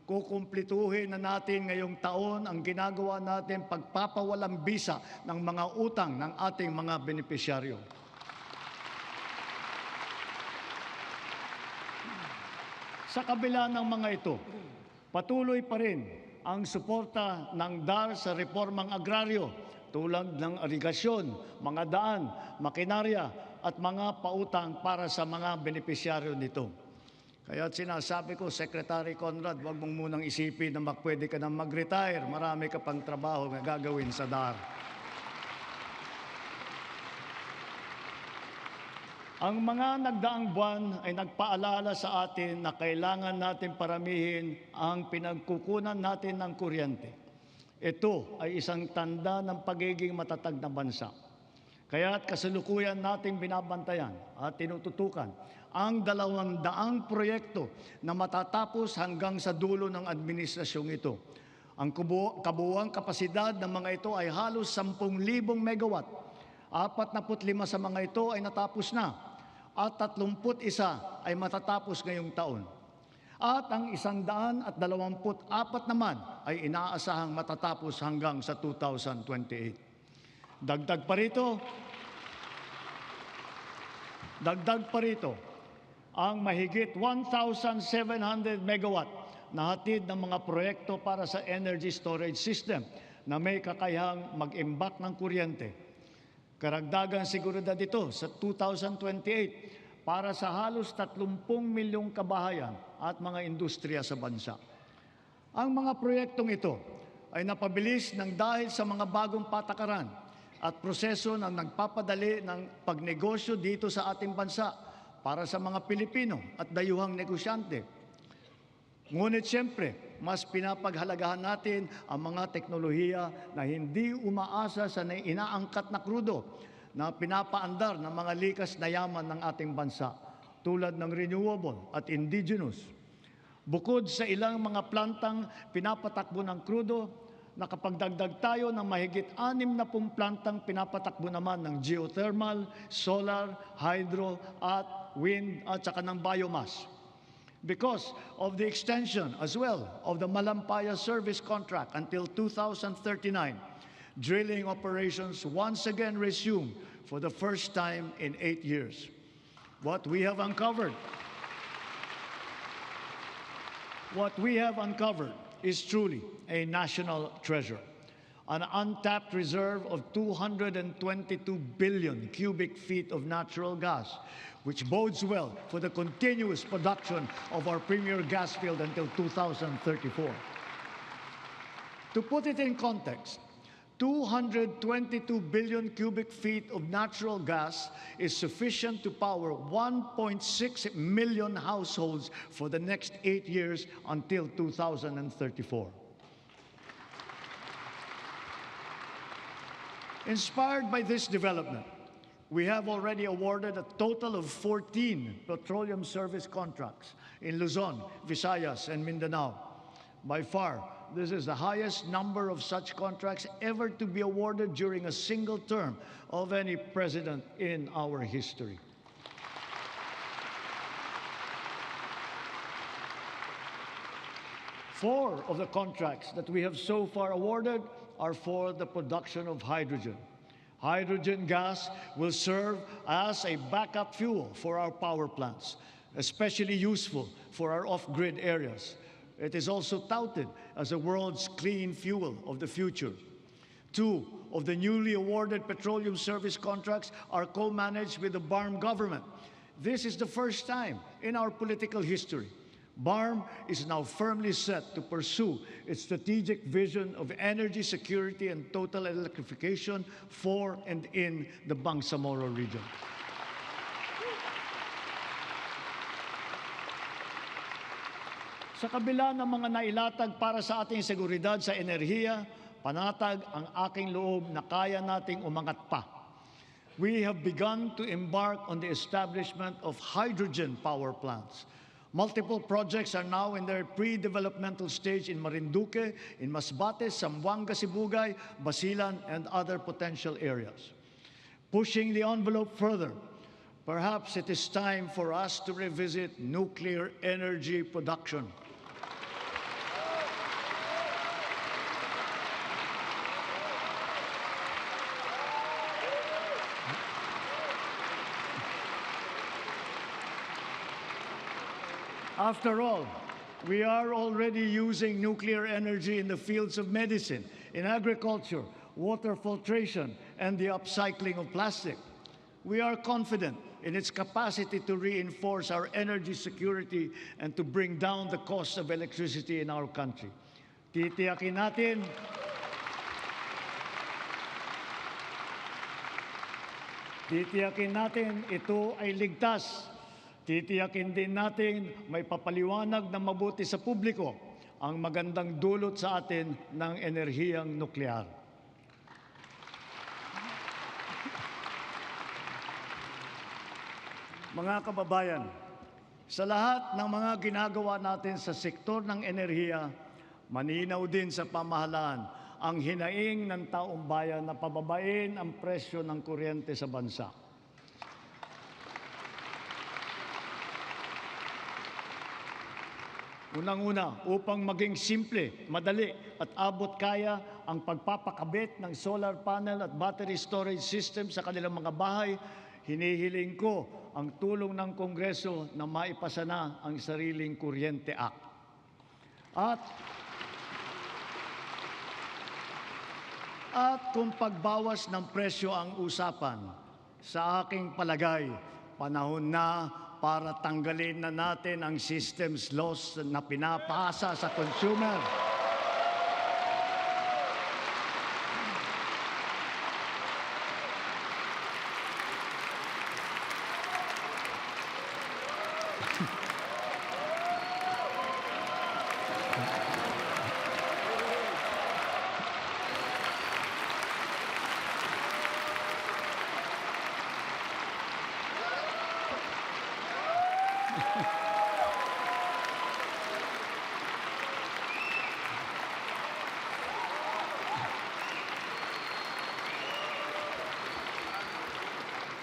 kukumplituhin na natin ngayong taon ang ginagawa natin pagpapawalang bisa ng mga utang ng ating mga benepisyaryo. Sa kabila ng mga ito, patuloy pa rin ang suporta ng DAR sa reformang agraryo tulad ng irigasyon, mga daan, makinarya at mga pautang para sa mga benepisyaryo nito. Kaya sinasabi ko, Secretary Conrad, huwag mong munang isipin na pwede ka na mag-retire. Marami ka pang trabaho na gagawin sa DAR. Ang mga nagdaang buwan ay nagpaalala sa atin na kailangan natin paramihin ang pinagkukunan natin ng kuryente. Ito ay isang tanda ng pagiging matatag na bansa. Kaya't kasalukuyan nating binabantayan at tinututukan ang 200 proyekto na matatapos hanggang sa dulo ng administrasyong ito. Ang kabuuang kapasidad ng mga ito ay halos 10,000 megawatt. 45 sa mga ito ay natapos na at 31 ay matatapos ngayong taon. At ang 124 naman ay inaasahang matatapos hanggang sa 2028. Dagdag pa rito ang mahigit 1,700 megawatt na hatid ng mga proyekto para sa energy storage system na may kakayahang mag-imbak ng kuryente. Karagdagang seguridad ito sa 2028 para sa halos 30 milyong kabahayan at mga industriya sa bansa. Ang mga proyektong ito ay napabilis ng dahil sa mga bagong patakaran at proseso na nagpapadali ng pagnegosyo dito sa ating bansa para sa mga Pilipino at dayuhang negosyante. Ngunit siyempre, mas pinapaghalagahan natin ang mga teknolohiya na hindi umaasa sa inaangkat na krudo na pinapaandar ng mga likas na yaman ng ating bansa tulad ng renewable at indigenous. Bukod sa ilang mga plantang pinapatakbo ng krudo, nakapagdagdag tayo ng mahigit 60 plantang pinapatakbo naman ng geothermal, solar, hydro at wind at saka ng biomass. Because of the extension as well of the Malampaya service contract until 2039, drilling operations once again resume for the first time in 8 years. What we have uncovered is truly a national treasure. An untapped reserve of 222 billion cubic feet of natural gas, which bodes well for the continuous production of our premier gas field until 2034. To put it in context, 222 billion cubic feet of natural gas is sufficient to power 1.6 million households for the next 8 years until 2034. Inspired by this development, we have already awarded a total of 14 petroleum service contracts in Luzon, Visayas, and Mindanao. By far, this is the highest number of such contracts ever to be awarded during a single term of any president in our history. Four of the contracts that we have so far awarded are for the production of hydrogen. Hydrogen gas will serve as a backup fuel for our power plants, especially useful for our off-grid areas. It is also touted as the world's clean fuel of the future. Two of the newly awarded petroleum service contracts are co-managed with the BARM government. This is the first time in our political history. BARM is now firmly set to pursue its strategic vision of energy security and total electrification for and in the Bangsamoro region. Sa kabila ng mga nailatag para sa ating seguridad sa enerhiya, panatag ang aking loob na kaya nating umangat pa. We have begun to embark on the establishment of hydrogen power plants. Multiple projects are now in their pre-developmental stage in Marinduque, in Masbate, Zamboanga, Sibugay, Basilan, and other potential areas. Pushing the envelope further, perhaps it is time for us to revisit nuclear energy production. After all, we are already using nuclear energy in the fields of medicine, in agriculture, water filtration, and the upcycling of plastic. We are confident in its capacity to reinforce our energy security and to bring down the cost of electricity in our country. Titiyakin natin ito ay ligtas. Titiyakin din natin may papaliwanag na mabuti sa publiko ang magandang dulot sa atin ng enerhiyang nuklear. Mga kababayan, sa lahat ng mga ginagawa natin sa sektor ng enerhiya, Malinaw din sa pamahalaan ang hinaing ng taong bayan na pababain ang presyo ng kuryente sa bansa. Unang-una, upang maging simple, madali at abot kaya ang pagpapakabit ng solar panel at battery storage system sa kanilang mga bahay, hinihiling ko ang tulong ng Kongreso na maipasa na ang Sariling Kuryente Act. At kung pagbawas ng presyo ang usapan, sa aking palagay, panahon na para tanggalin na natin ang systems laws na pinapasa sa consumer.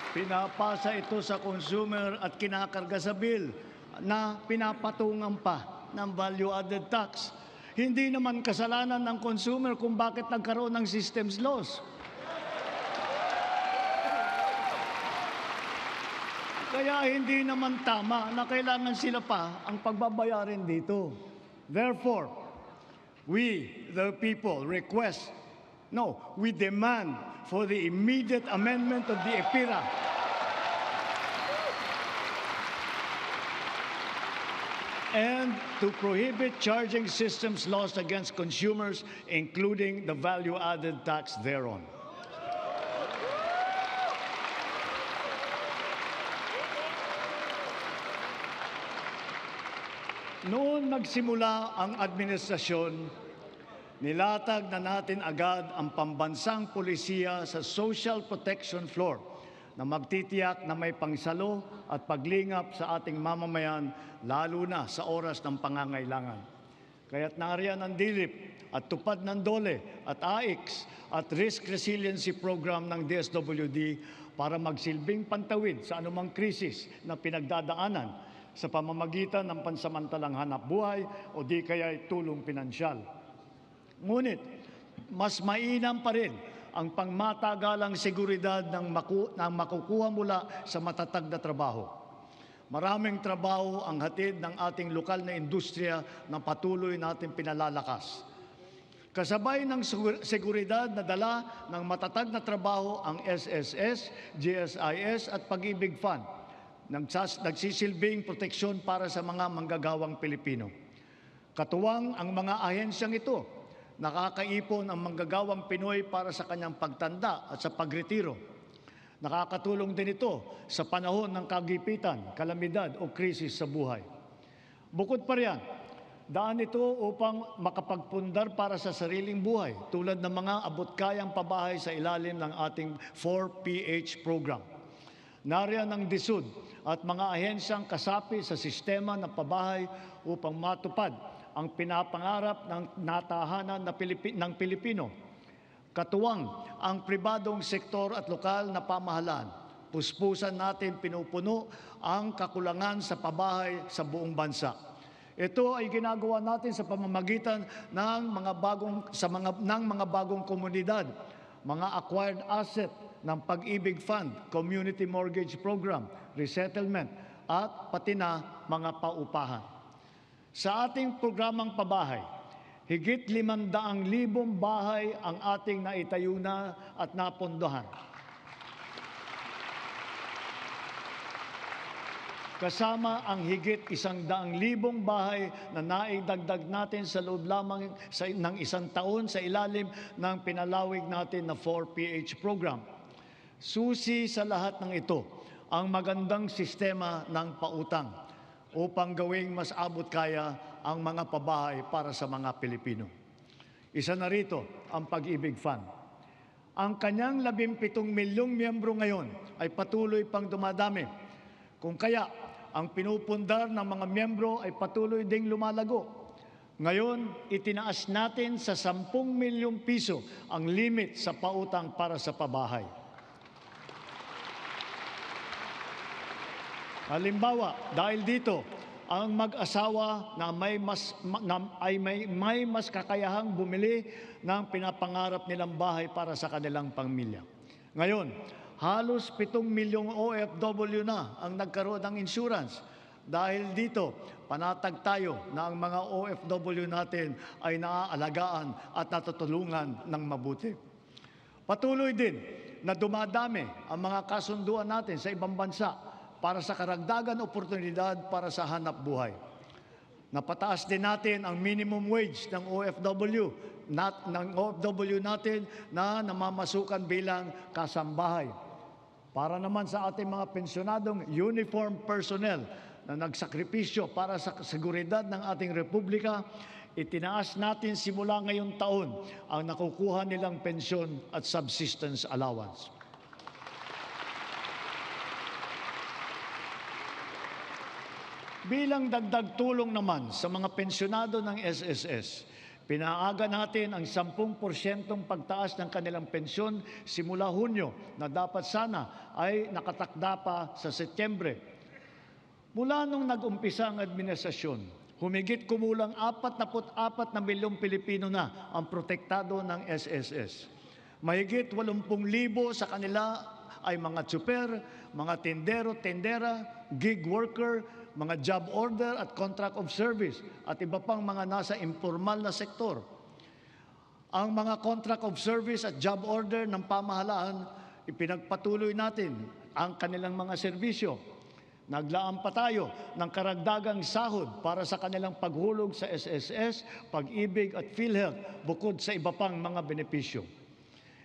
Pinapasa ito sa consumer at kinakarga sa bill na pinapatungan pa ng value-added tax. Hindi naman kasalanan ng consumer kung bakit nagkaroon ng systems loss. Kaya hindi naman tama na kailangan sila pa ang pagbabayarin dito. Therefore, we, the people, we demand for the immediate amendment of the EPIRA and to prohibit charging systems laws against consumers, including the value-added tax thereon. Noon nagsimula ang administrasyon, nilatag na natin agad ang pambansang pulisiya sa social protection floor na magtitiyak na may pangsalo at paglingap sa ating mamamayan, lalo na sa oras ng pangangailangan. Kaya't nariyan ang DILIP at tupad ng DOLE at AIX at Risk Resiliency Program ng DSWD para magsilbing pantawid sa anumang krisis na pinagdadaanan sa pamamagitan ng pansamantalang hanap buhay o di kaya'y tulong pinansyal. Ngunit, mas mainam pa rin ang pangmatagalang seguridad ng makukuha mula sa matatag na trabaho. Maraming trabaho ang hatid ng ating lokal na industriya na patuloy natin pinalalakas. Kasabay ng seguridad na dala ng matatag na trabaho ang SSS, GSIS at Pag-ibig Fund, nagsisilbing proteksyon para sa mga manggagawang Pilipino. Katuwang ang mga ahensyang ito, nakakaipon ang manggagawang Pinoy para sa kanyang pagtanda at sa pagretiro. Nakakatulong din ito sa panahon ng kagipitan, kalamidad o krisis sa buhay. Bukod pa riyan, daan ito upang makapagpundar para sa sariling buhay tulad ng mga abot-kayang pabahay sa ilalim ng ating 4PH program. Nariyan ang DSUD at mga ahensyang kasapi sa sistema ng pabahay upang matupad ang pinapangarap ng natahanan ng Pilipino. Katuwang ang pribadong sektor at lokal na pamahalaan. Puspusan natin pinupuno ang kakulangan sa pabahay sa buong bansa. Ito ay ginagawa natin sa pamamagitan ng mga bagong komunidad, mga acquired asset ng Pag-ibig Fund, Community Mortgage Program, Resettlement, at pati na mga paupahan. Sa ating programang pabahay, higit 500,000 bahay ang ating naitayo na at napondohan. Kasama ang higit 100,000 bahay na naidagdag natin sa loob lamang ng isang taon sa ilalim ng pinalawig natin na 4PH program. Susi sa lahat ng ito ang magandang sistema ng pautang upang gawing mas abot kaya ang mga pabahay para sa mga Pilipino. Isa na rito ang Pag-ibig Fund. Ang kanyang 17 milyong miyembro ngayon ay patuloy pang dumadami. Kung kaya, ang pinupundar ng mga miyembro ay patuloy ding lumalago. Ngayon, itinaas natin sa 10 milyong piso ang limit sa pautang para sa pabahay. Halimbawa, dahil dito, ang mag-asawa na may mas kakayahang bumili ng pinapangarap nilang bahay para sa kanilang pamilya. Ngayon, halos 7 milyong OFW na ang nagkaroon ng insurance. Dahil dito, panatag tayo na ang mga OFW natin ay naaalagaan at natutulungan ng mabuti. Patuloy din na dumadami ang mga kasunduan natin sa ibang bansa para sa karagdagan oportunidad para sa hanap buhay. Napataas din natin ang minimum wage ng OFW natin na namamasukan bilang kasambahay. Para naman sa ating mga pensyonadong uniform personnel na nagsakripisyo para sa seguridad ng ating republika, itinaas natin simula ngayong taon ang nakukuha nilang pensyon at subsistence allowance. Bilang dagdag tulong naman sa mga pensyonado ng SSS, pinaaga natin ang 10% pagtaas ng kanilang pensyon simula Hunyo na dapat sana ay nakatakda pa sa Setyembre. Mula nung nag-umpisa ang administrasyon, humigit kumulang 44 na milyong Pilipino na ang protektado ng SSS. Mahigit 80,000 sa kanila ay mga tsuper, mga tindero, tendera, gig worker, mga job order at contract of service at iba pang mga nasa informal na sektor. Ang mga contract of service at job order ng pamahalaan, ipinagpatuloy natin ang kanilang mga serbisyo. Naglaan pa tayo ng karagdagang sahod para sa kanilang paghulog sa SSS, Pag-ibig at PhilHealth bukod sa iba pang mga benepisyo.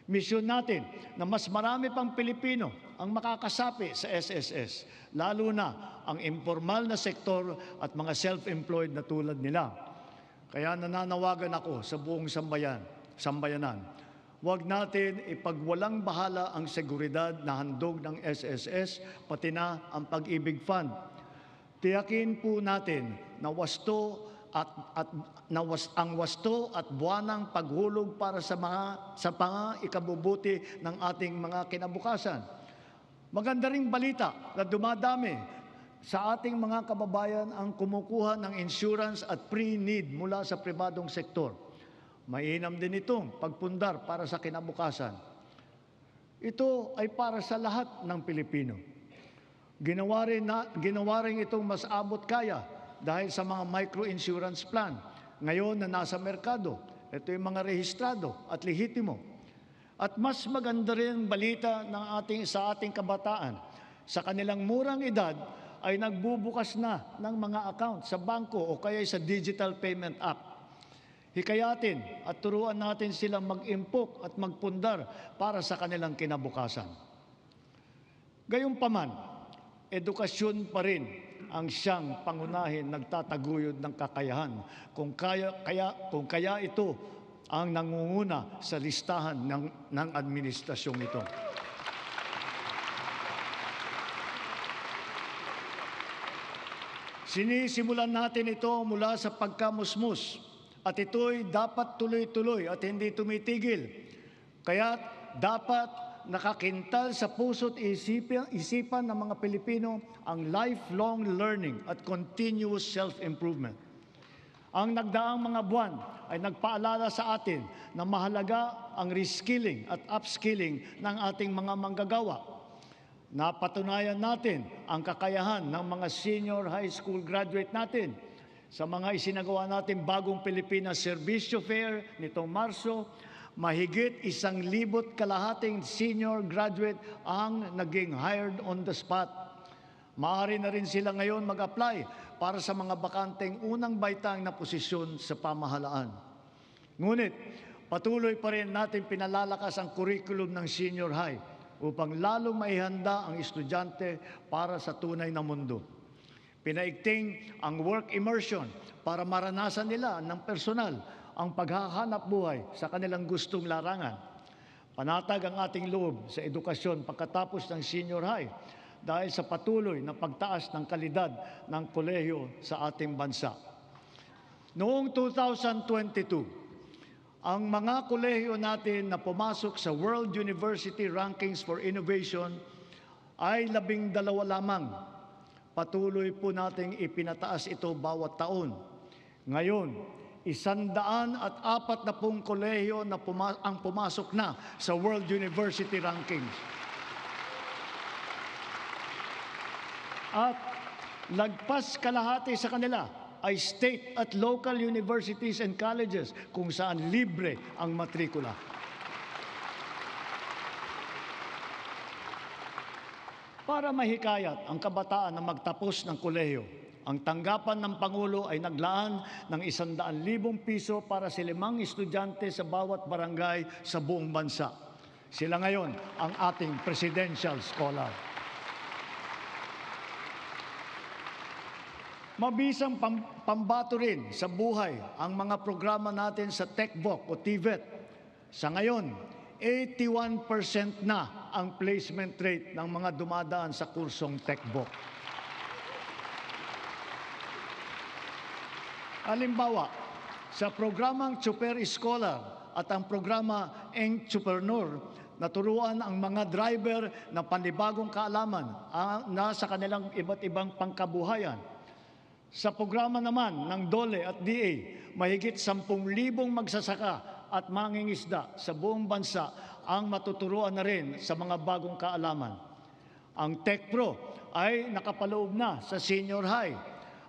Misyon natin na mas marami pang Pilipino ang makakasapi sa SSS, lalo na ang informal na sektor at mga self-employed na tulad nila. Kaya nananawagan ako sa buong sambayanan, huwag natin ipagwalang bahala ang seguridad na handog ng SSS, pati na ang Pag-ibig Fund. Tiyakin po natin na ang wasto at buwanang paghulog para sa mga ikabubuti ng ating mga kinabukasan. Maganda ring balita na dumadami sa ating mga kababayan ang kumukuha ng insurance at pre-need mula sa pribadong sektor. Mainam din itong pagpundar para sa kinabukasan. Ito ay para sa lahat ng Pilipino. Ginawa rin itong mas abot kaya dahil sa mga micro-insurance plan. Ngayon na nasa merkado, ito yung mga rehistrado at lehitimo. At mas maganda rin balita sa ating kabataan. Sa kanilang murang edad ay nagbubukas na ng mga account sa bangko o kaya sa digital payment app. Hikayatin at turuan natin silang mag-impok at magpundar para sa kanilang kinabukasan. Gayunpaman, edukasyon pa rin ang siyang pangunahin nagtataguyod ng kakayahan. Kung kaya ito ang nangunguna sa listahan ng administrasyong ito. Sinisimulan natin ito mula sa pagkamusmus at ito'y dapat tuloy-tuloy at hindi tumitigil. Kaya dapat nakakintal sa puso't isipan ng mga Pilipino ang lifelong learning at continuous self-improvement. Ang nagdaang mga buwan ay nagpaalala sa atin na mahalaga ang reskilling at upskilling ng ating mga manggagawa. Napatunayan natin ang kakayahan ng mga senior high school graduate natin sa mga isinagawa natin bagong Pilipinas Serbisyo Fair nitong Marso. Mahigit 1,200 senior graduate ang naging hired on the spot. Maaari na rin sila ngayon mag-apply para sa mga bakanteng unang baitang na posisyon sa pamahalaan. Ngunit, patuloy pa rin natin pinalalakas ang curriculum ng senior high upang lalong maihanda ang estudyante para sa tunay na mundo. Pinaigting ang work immersion para maranasan nila ng personal ang paghahanap buhay sa kanilang gustong larangan. Panatag ang ating loob sa edukasyon pagkatapos ng senior high dahil sa patuloy na pagtaas ng kalidad ng kolehiyo sa ating bansa. Noong 2022, ang mga kolehiyo natin na pumasok sa World University Rankings for Innovation ay 12 lamang. Patuloy po nating ipinataas ito bawat taon. Ngayon, 140 kolehiyo na ang pumasok na sa World University Rankings. At lagpas kalahati sa kanila ay state at local universities and colleges kung saan libre ang matrikula. Para mahikayat ang kabataan na magtapos ng kolehiyo, ang tanggapan ng Pangulo ay naglaan ng 100,000 piso para sa 5 estudyante sa bawat barangay sa buong bansa. Sila ngayon ang ating presidential scholar. Mabisang pambato rin sa buhay ang mga programa natin sa TechVoc o TVET. Sa ngayon, 81% na ang placement rate ng mga dumadaan sa kursong TechVoc. Halimbawa, sa programang Super Scholar at ang programa Entrepreneur, naturuan ang mga driver na panibagong kaalaman na sa kanilang iba't ibang pangkabuhayan. Sa programa naman ng DOLE at DA, mahigit 10,000 magsasaka at mangingisda sa buong bansa ang matuturuan na rin sa mga bagong kaalaman. Ang TechPro ay nakapaloob na sa senior high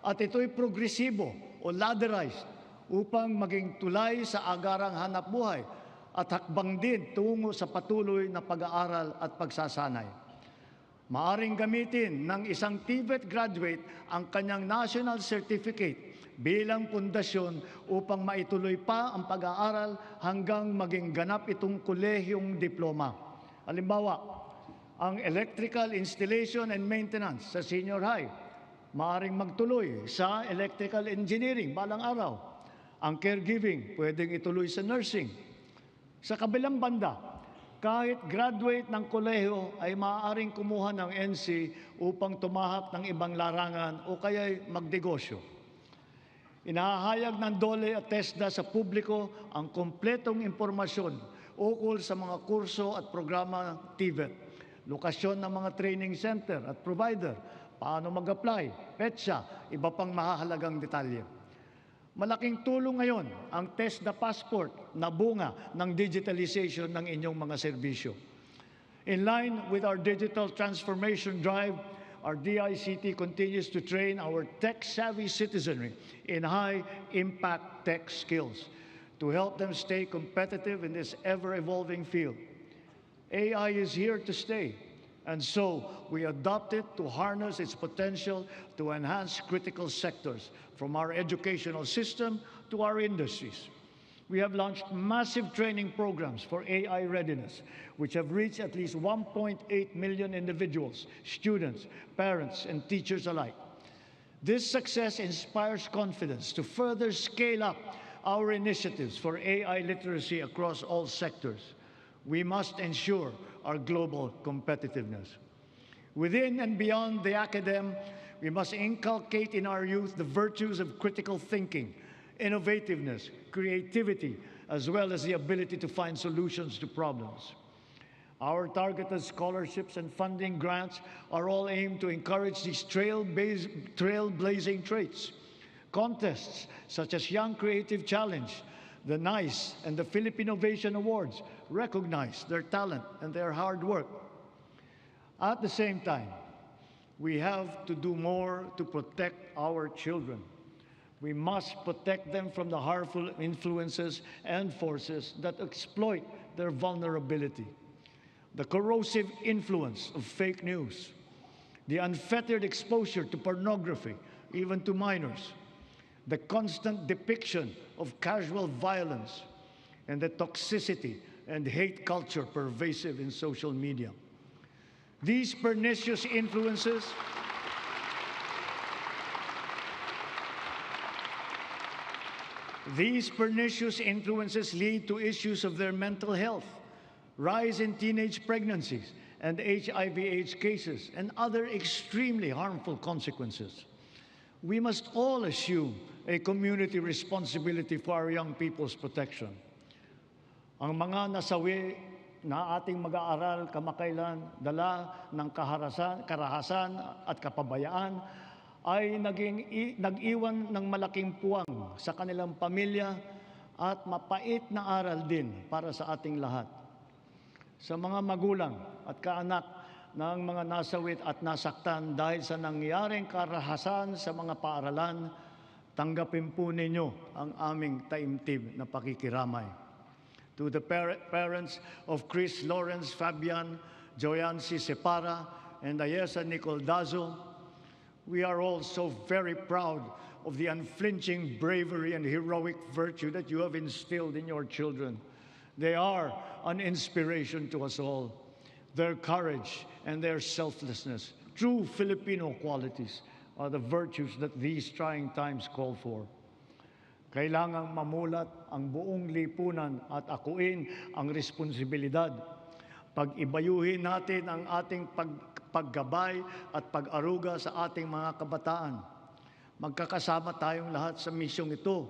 at ito'y progresibo o ladderized upang maging tulay sa agarang hanap buhay at hakbang din tungo sa patuloy na pag-aaral at pagsasanay. Maaring gamitin ng isang TVET graduate ang kanyang national certificate bilang pundasyon upang maituloy pa ang pag-aaral hanggang maging ganap itong kolehiyong diploma. Halimbawa, ang electrical installation and maintenance sa senior high, maaring magtuloy sa electrical engineering balang araw. Ang caregiving, pwedeng ituloy sa nursing. Sa kabilang banda, kahit graduate ng kolehiyo ay maaaring kumuha ng NC upang tumahak ng ibang larangan o kaya'y magnegosyo. Inahayag ng DOLE at TESDA sa publiko ang kompletong impormasyon ukol sa mga kurso at programa ng TVET, lokasyon ng mga training center at provider, paano mag-apply, petsa, iba pang mahahalagang detalye. Malaking tulong ngayon ang TESDA Passport na bunga ng digitalization ng inyong mga serbisyo. In line with our digital transformation drive, our DICT continues to train our tech-savvy citizenry in high-impact tech skills to help them stay competitive in this ever-evolving field. AI is here to stay, and so we adopt it to harness its potential to enhance critical sectors, from our educational system to our industries. We have launched massive training programs for AI readiness, which have reached at least 1.8 million individuals, students, parents, and teachers alike. This success inspires confidence to further scale up our initiatives for AI literacy across all sectors. We must ensure our global competitiveness. Within and beyond the academe, we must inculcate in our youth the virtues of critical thinking, innovativeness, creativity, as well as the ability to find solutions to problems. Our targeted scholarships and funding grants are all aimed to encourage these trailblazing traits. Contests such as Young Creative Challenge, the NICE, and the Philippine Innovation Awards recognize their talent and their hard work. At the same time, we have to do more to protect our children. We must protect them from the harmful influences and forces that exploit their vulnerability. The corrosive influence of fake news, the unfettered exposure to pornography, even to minors, the constant depiction of casual violence, and the toxicity and hate culture pervasive in social media. These pernicious influences lead to issues of their mental health, rise in teenage pregnancies and HIV/AIDS cases, and other extremely harmful consequences. We must all assume a community responsibility for our young people's protection. Ang mga nasawi na ating mag-aaral kamakailan, dala ng karahasan at kapabayaan, ay nag-iwan ng malaking puwang sa kanilang pamilya at mapait na aral din para sa ating lahat. Sa mga magulang at kaanak ng mga nasawit at nasaktan dahil sa nangyaring karahasan sa mga paaralan, tanggapin po ninyo ang aming taimtim na pakikiramay. To the parents of Chris Lawrence Fabian, Joyancy Separa, and Ayesa Nicole Dazo, we are all so very proud of the unflinching bravery and heroic virtue that you have instilled in your children. They are an inspiration to us all. Their courage and their selflessness, true Filipino qualities, are the virtues that these trying times call for. Kailangang mamulat ang buong lipunan at akuin ang responsibilidad. Pag-ibayuhin natin ang ating paggabay at pag-aruga sa ating mga kabataan. Magkakasama tayong lahat sa misyong ito,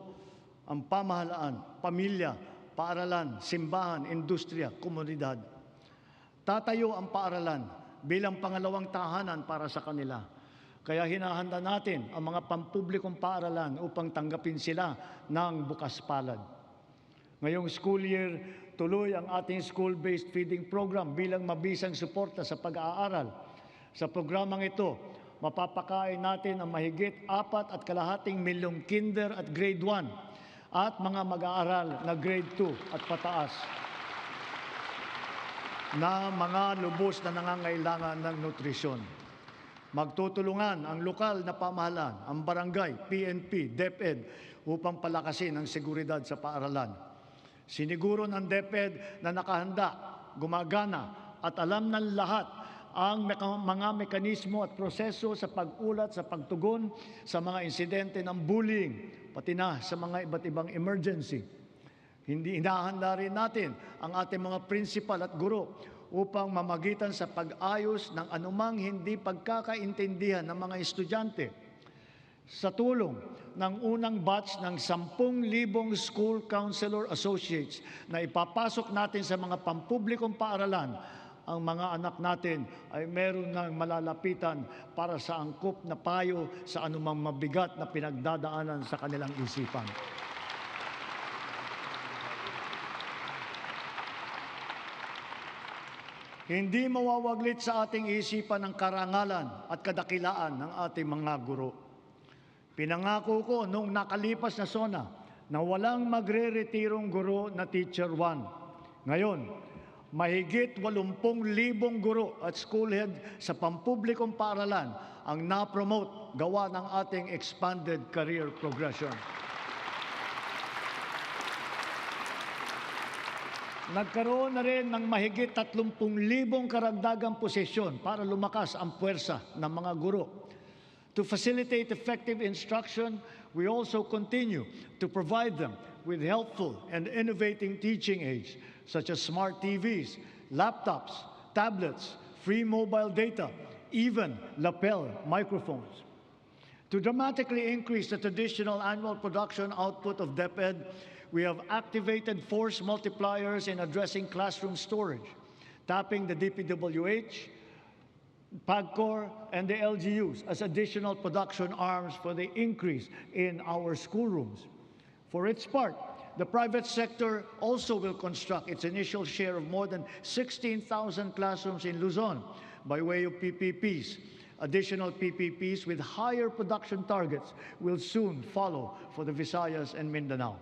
ang pamahalaan, pamilya, paaralan, simbahan, industriya, komunidad. Tatayo ang paaralan bilang pangalawang tahanan para sa kanila. Kaya hinahanda natin ang mga pampublikong paaralan upang tanggapin sila ng bukas palad. Ngayong school year, tuloy ang ating school-based feeding program bilang mabisang suporta sa pag-aaral. Sa programang ito, mapapakain natin ang mahigit 4.2 milyong kinder at grade 1 at mga mag-aaral na grade 2 at pataas na mga lubos na nangangailangan ng nutrisyon. Magtutulungan ang lokal na pamahalaan, ang barangay, PNP, DepEd upang palakasin ang seguridad sa paaralan. Siniguro ng DepEd na nakahanda, gumagana at alam ng lahat ang mga mekanismo at proseso sa pag-ulat, sa pagtugon sa mga insidente ng bullying, pati na sa mga iba't ibang emergency. Hindi hinahanda rin natin ang ating mga principal at guro upang mamagitan sa pag-ayos ng anumang hindi pagkakaintindihan ng mga estudyante. Sa tulong ng unang batch ng 10,000 school counselor associates na ipapasok natin sa mga pampublikong paaralan, ang mga anak natin ay meron ng malalapitan para sa angkop na payo sa anumang mabigat na pinagdadaanan sa kanilang isipan. Hindi mawawaglit sa ating isipan ang karangalan at kadakilaan ng ating mga guro. Pinangako ko noong nakalipas na SONA na walang magre-retirong guro na Teacher 1. Ngayon, mahigit 80,000 guro at school head sa pampublikong paaralan ang na-promote gawa ng ating expanded career progression. Nagkaroon na rin ng mahigit 30,000 karagdagang posisyon para lumakas ang puwersa ng mga guro. To facilitate effective instruction, we also continue to provide them with helpful and innovating teaching aids such as smart TVs, laptops, tablets, free mobile data, even lapel microphones. To dramatically increase the traditional annual production output of DepEd, we have activated force multipliers in addressing classroom storage, tapping the DPWH, PAGCOR, and the LGUs as additional production arms for the increase in our schoolrooms. For its part, the private sector also will construct its initial share of more than 16,000 classrooms in Luzon by way of PPPs. Additional PPPs with higher production targets will soon follow for the Visayas and Mindanao.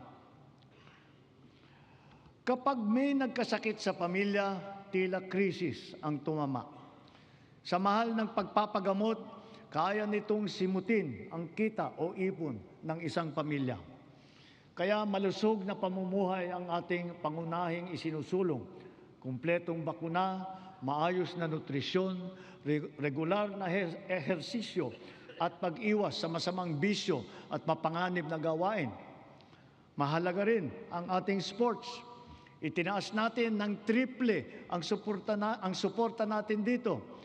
Kapag may nagkasakit sa pamilya, tila krisis ang tumama. Sa mahal ng pagpapagamot, kaya nitong simutin ang kita o ipon ng isang pamilya. Kaya malusog na pamumuhay ang ating pangunahing isinusulong. Kumpletong bakuna, maayos na nutrisyon, regular na ehersisyo at pag-iwas sa masamang bisyo at mapanganib na gawain. Mahalaga rin ang ating sports. Itinaas natin ng triple ang suporta natin dito.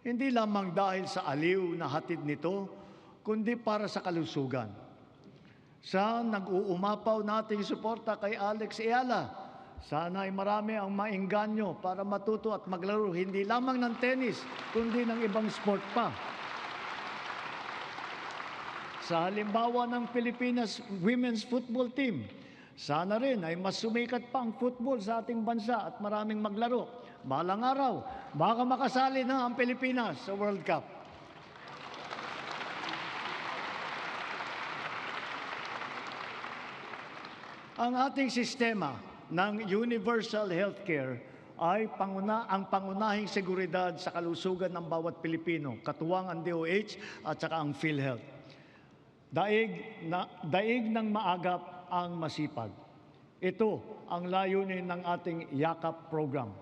Hindi lamang dahil sa aliw na hatid nito, kundi para sa kalusugan. Sa nag-uumapaw nating suporta kay Alex Eala, sana ay marami ang maengganyo para matuto at maglaro hindi lamang ng tennis, kundi ng ibang sport pa. Sa halimbawa ng Pilipinas Women's Football Team, sana rin ay mas sumikat pa ang football sa ating bansa at maraming maglaro. Balang araw, baka makasali na ang Pilipinas sa World Cup. Ang ating sistema ng universal healthcare ay ang pangunahing seguridad sa kalusugan ng bawat Pilipino, katuwang ang DOH at saka ang PhilHealth. Daig ng maagap ang masipag. Ito ang layunin ng ating YAKAP program.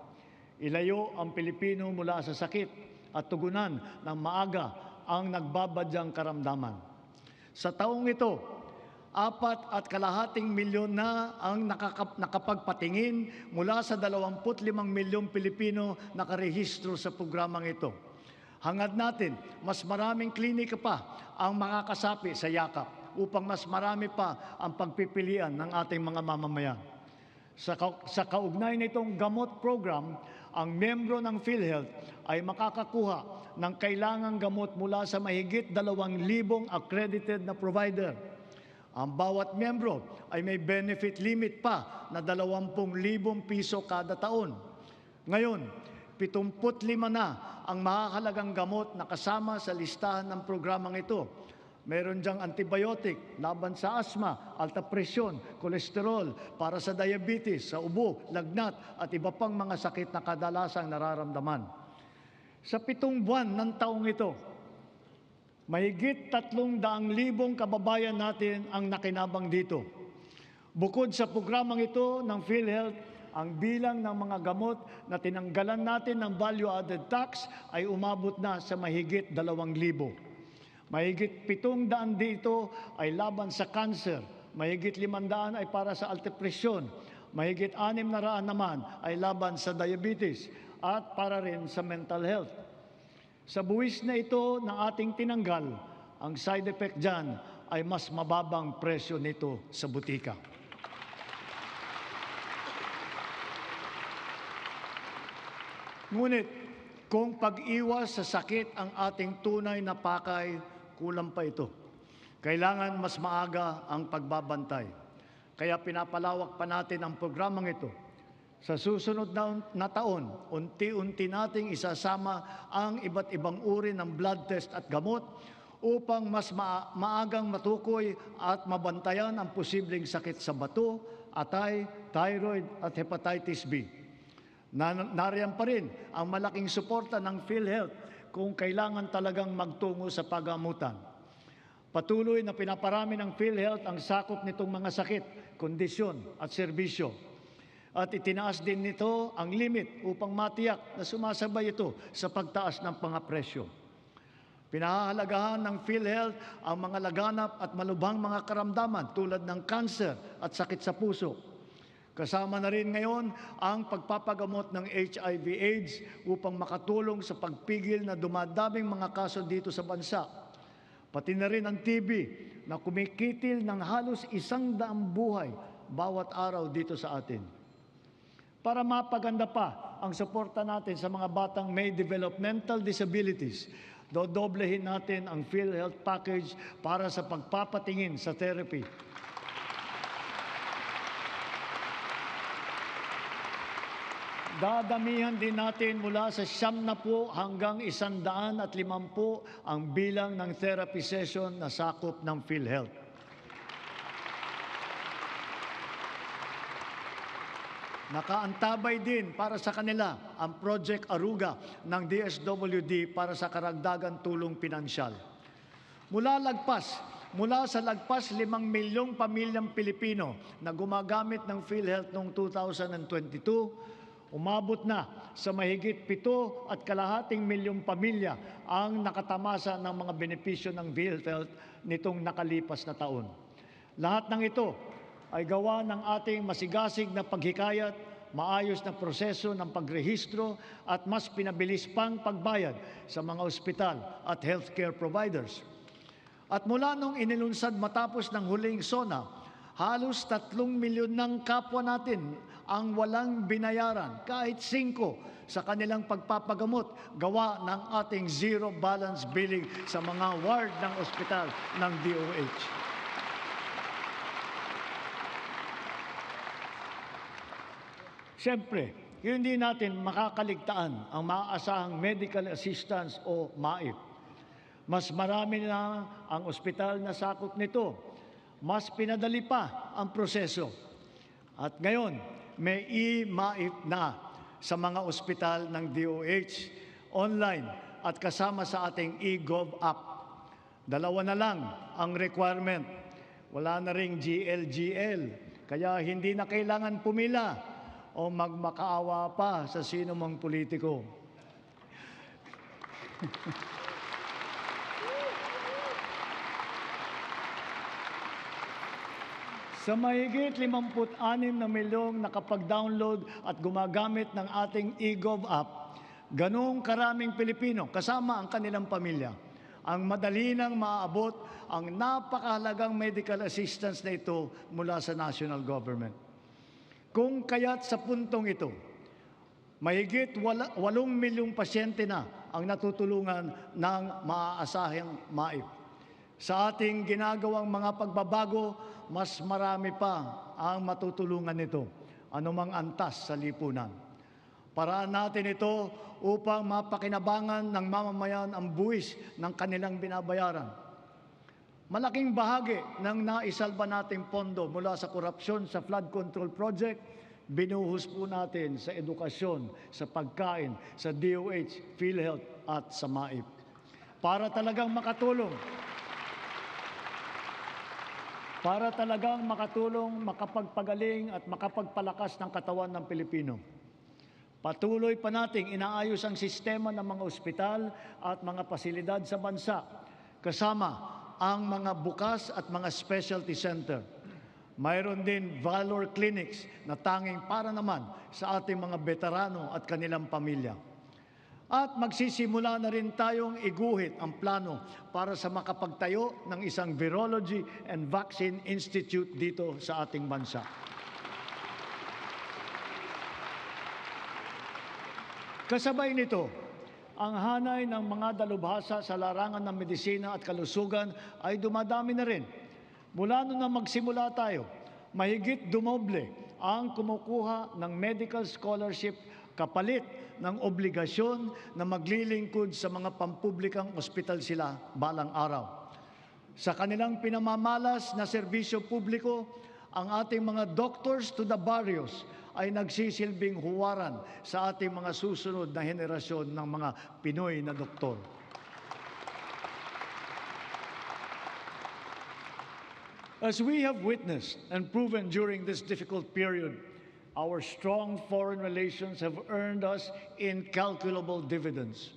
Ilayo ang Pilipino mula sa sakit at tugunan ng maaga ang nagbabadyang karamdaman. Sa taong ito, 4.5 milyon na ang nakapagpatingin mula sa 25 milyong Pilipino nakarehistro sa programang ito. Hangad natin, mas maraming klinika pa ang makakasapi sa YAKAP upang mas marami pa ang pagpipilian ng ating mga mamamayan. Sa kaugnay nitong gamot program, ang membro ng PhilHealth ay makakakuha ng kailangang gamot mula sa mahigit 2,000 accredited na provider. Ang bawat membro ay may benefit limit pa na 20,000 piso kada taon. Ngayon, 75 na ang makakalagang gamot na kasama sa listahan ng programang ito. Meron diyang antibiotic, laban sa asma, alta presyon, kolesterol, para sa diabetes, sa ubo, lagnat, at iba pang mga sakit na kadalasang nararamdaman. Sa 7 buwan ng taong ito, mahigit 300,000 kababayan natin ang nakinabang dito. Bukod sa programang ito ng PhilHealth, ang bilang ng mga gamot na tinanggalan natin ng value-added tax ay umabot na sa mahigit 2,000. Mahigit 700 dito ay laban sa cancer, mahigit 500 ay para sa alta presyon, mahigit 600 naman ay laban sa diabetes at para rin sa mental health. Sa buwis na ito na ating tinanggal, ang side effect dyan ay mas mababang presyo nito sa butika. Ngunit kung pag-iwas sa sakit ang ating tunay na pakay, kulang pa ito. Kailangan mas maaga ang pagbabantay. Kaya pinapalawak pa natin ang programang ito. Sa susunod na taon, unti-unti nating isasama ang iba't ibang uri ng blood test at gamot upang mas maagang matukoy at mabantayan ang posibleng sakit sa bato, atay, thyroid at hepatitis B. Nariyan pa rin ang malaking suporta ng PhilHealth kung kailangan talagang magtungo sa pagamutan. Patuloy na pinaparami ng PhilHealth ang sakop nitong mga sakit, kondisyon at serbisyo. At itinaas din nito ang limit upang matiyak na sumasabay ito sa pagtaas ng presyo. Pinahahalagahan ng PhilHealth ang mga laganap at malubhang mga karamdaman tulad ng cancer at sakit sa puso. Kasama na rin ngayon ang pagpapagamot ng HIV/AIDS upang makatulong sa pagpigil na dumadaming mga kaso dito sa bansa. Pati na rin ang TB na kumikitil ng halos 100 buhay bawat araw dito sa atin. Para mapaganda pa ang suporta natin sa mga batang may developmental disabilities, dodoblehin natin ang PhilHealth package para sa pagpapatingin sa therapy. Dadamihan din natin mula sa 70 hanggang 150 ang bilang ng therapy session na sakop ng PhilHealth. Nakaantabay din para sa kanila ang Project Aruga ng DSWD para sa karagdagang tulong pinansyal. Mula sa lagpas 5 milyong pamilyang Pilipino na gumagamit ng PhilHealth noong 2022, umabot na sa mahigit 7.5 milyong pamilya ang nakatamasa ng mga benepisyo ng PhilHealth nitong nakalipas na taon. Lahat ng ito ay gawa ng ating masigasig na paghikayat, maayos na proseso ng pagrehistro at mas pinabilis pang pagbayad sa mga ospital at healthcare providers. At mula nung inilunsad matapos ng huling SONA, halos 3 milyon ng kapwa natin ang walang binayaran kahit 5 sa kanilang pagpapagamot gawa ng ating zero balance billing sa mga ward ng ospital ng DOH. Siyempre, hindi natin makakaligtaan ang maaasahang medical assistance o MAIP. Mas marami na ang ospital na sakop nito. Mas pinadali pa ang proseso. At ngayon, may e-MAIP na sa mga ospital ng DOH, online at kasama sa ating eGov app. 2 na lang ang requirement. Wala na ring GLGL, kaya hindi na kailangan pumila o magmakaawa pa sa sino mang politiko. Sa mahigit 56 na milyong nakapag-download at gumagamit ng ating eGov app, ganong karaming Pilipino, kasama ang kanilang pamilya, ang madali nang maaabot ang napakahalagang medical assistance na ito mula sa national government. Kung kaya't sa puntong ito, mahigit 8 milyong pasyente na ang natutulungan ng maaasahang MAIP. Sa ating ginagawang mga pagbabago, mas marami pa ang matutulungan nito, anumang antas sa lipunan. Paraan natin ito upang mapakinabangan ng mamamayan ang buwis ng kanilang binabayaran. Malaking bahagi ng naisalba nating pondo mula sa korupsyon sa flood control project, binuhos po natin sa edukasyon, sa pagkain, sa DOH, PhilHealth at sa MAIP. Para talagang makatulong, makapagpagaling at makapagpalakas ng katawan ng Pilipino. Patuloy pa nating inaayos ang sistema ng mga ospital at mga pasilidad sa bansa, kasama ang mga bukas at mga specialty center. Mayroon din Valor Clinics na tanging para naman sa ating mga veterano at kanilang pamilya. At magsisimula na rin tayong iguhit ang plano para sa makapagtayo ng isang Virology and Vaccine Institute dito sa ating bansa. Kasabay nito, ang hanay ng mga dalubhasa sa larangan ng medisina at kalusugan ay dumadami na rin. Mula nung na magsimula tayo, mahigit dumoble ang kumukuha ng medical scholarship kapalit ng obligasyon na maglilingkod sa mga pampublikang ospital sila balang araw. Sa kanilang pinamamalas na serbisyo publiko, ang ating mga doctors to the barrios ay nagsisilbing huwaran sa ating mga susunod na henerasyon ng mga Pinoy na doktor. As we have witnessed and proven during this difficult period, our strong foreign relations have earned us incalculable dividends.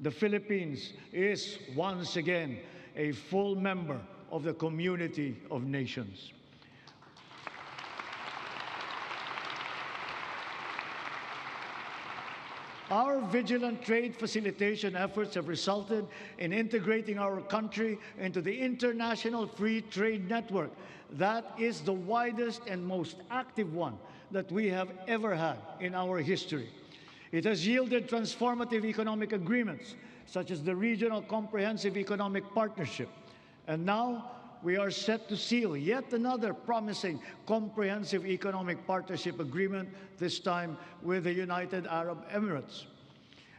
The Philippines is once again a full member of the community of nations. Our vigilant trade facilitation efforts have resulted in integrating our country into the international free trade network that is the widest and most active one that we have ever had in our history. It has yielded transformative economic agreements, such as the Regional Comprehensive Economic Partnership. And now, we are set to seal yet another promising comprehensive economic partnership agreement, this time with the United Arab Emirates.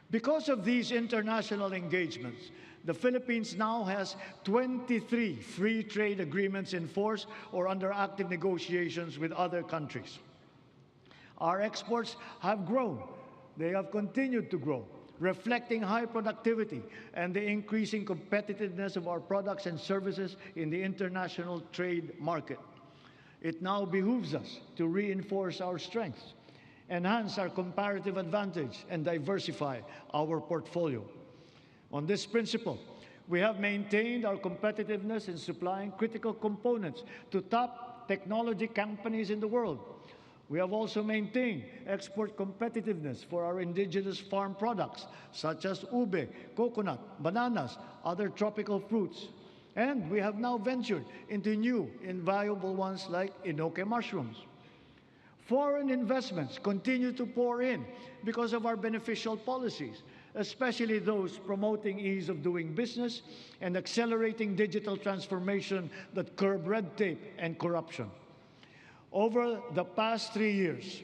Because of these international engagements, the Philippines now has 23 free trade agreements in force or under active negotiations with other countries. Our exports have grown. They have continued to grow, reflecting high productivity and the increasing competitiveness of our products and services in the international trade market. It now behooves us to reinforce our strengths, enhance our comparative advantage, and diversify our portfolio. On this principle, we have maintained our competitiveness in supplying critical components to top technology companies in the world. We have also maintained export competitiveness for our indigenous farm products, such as ube, coconut, bananas, other tropical fruits. And we have now ventured into new, invaluable ones like Inoke mushrooms. Foreign investments continue to pour in because of our beneficial policies, especially those promoting ease of doing business and accelerating digital transformation that curb red tape and corruption. Over the past 3 years,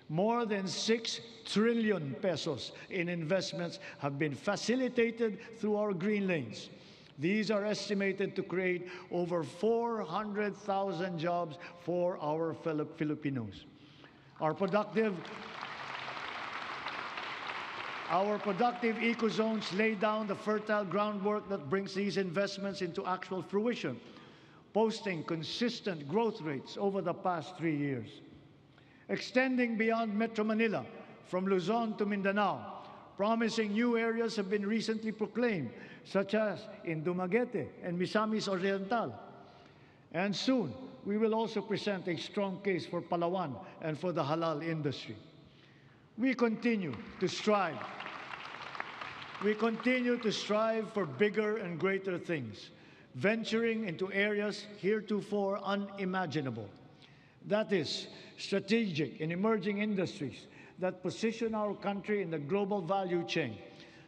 more than 6 trillion pesos in investments have been facilitated through our green lanes. These are estimated to create over 400,000 jobs for our Filipinos. Our productive eco-zones lay down the fertile groundwork that brings these investments into actual fruition, posting consistent growth rates over the past 3 years. Extending beyond Metro Manila, from Luzon to Mindanao, promising new areas have been recently proclaimed, such as in Dumaguete and Misamis Oriental. And soon, we will also present a strong case for Palawan and for the halal industry. We continue to strive for bigger and greater things, venturing into areas heretofore unimaginable. That is, strategic and emerging industries that position our country in the global value chain,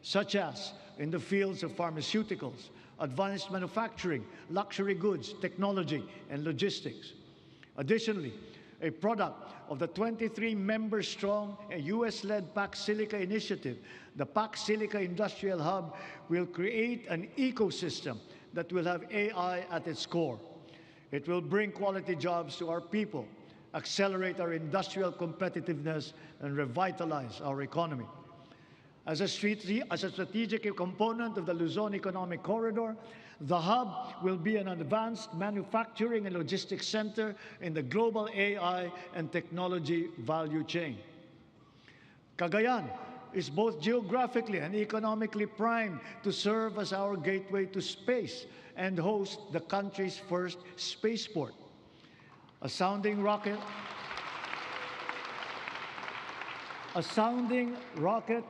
such as in the fields of pharmaceuticals, advanced manufacturing, luxury goods, technology, and logistics. Additionally, a product of the 23-member-strong U.S.-led Pac Silica initiative, the Pac Silica Industrial Hub will create an ecosystem that will have AI at its core. It will bring quality jobs to our people, accelerate our industrial competitiveness, and revitalize our economy. As a strategic component of the Luzon Economic Corridor, the hub will be an advanced manufacturing and logistics center in the global AI and technology value chain. Cagayan is both geographically and economically primed to serve as our gateway to space and host the country's first spaceport. A sounding rocket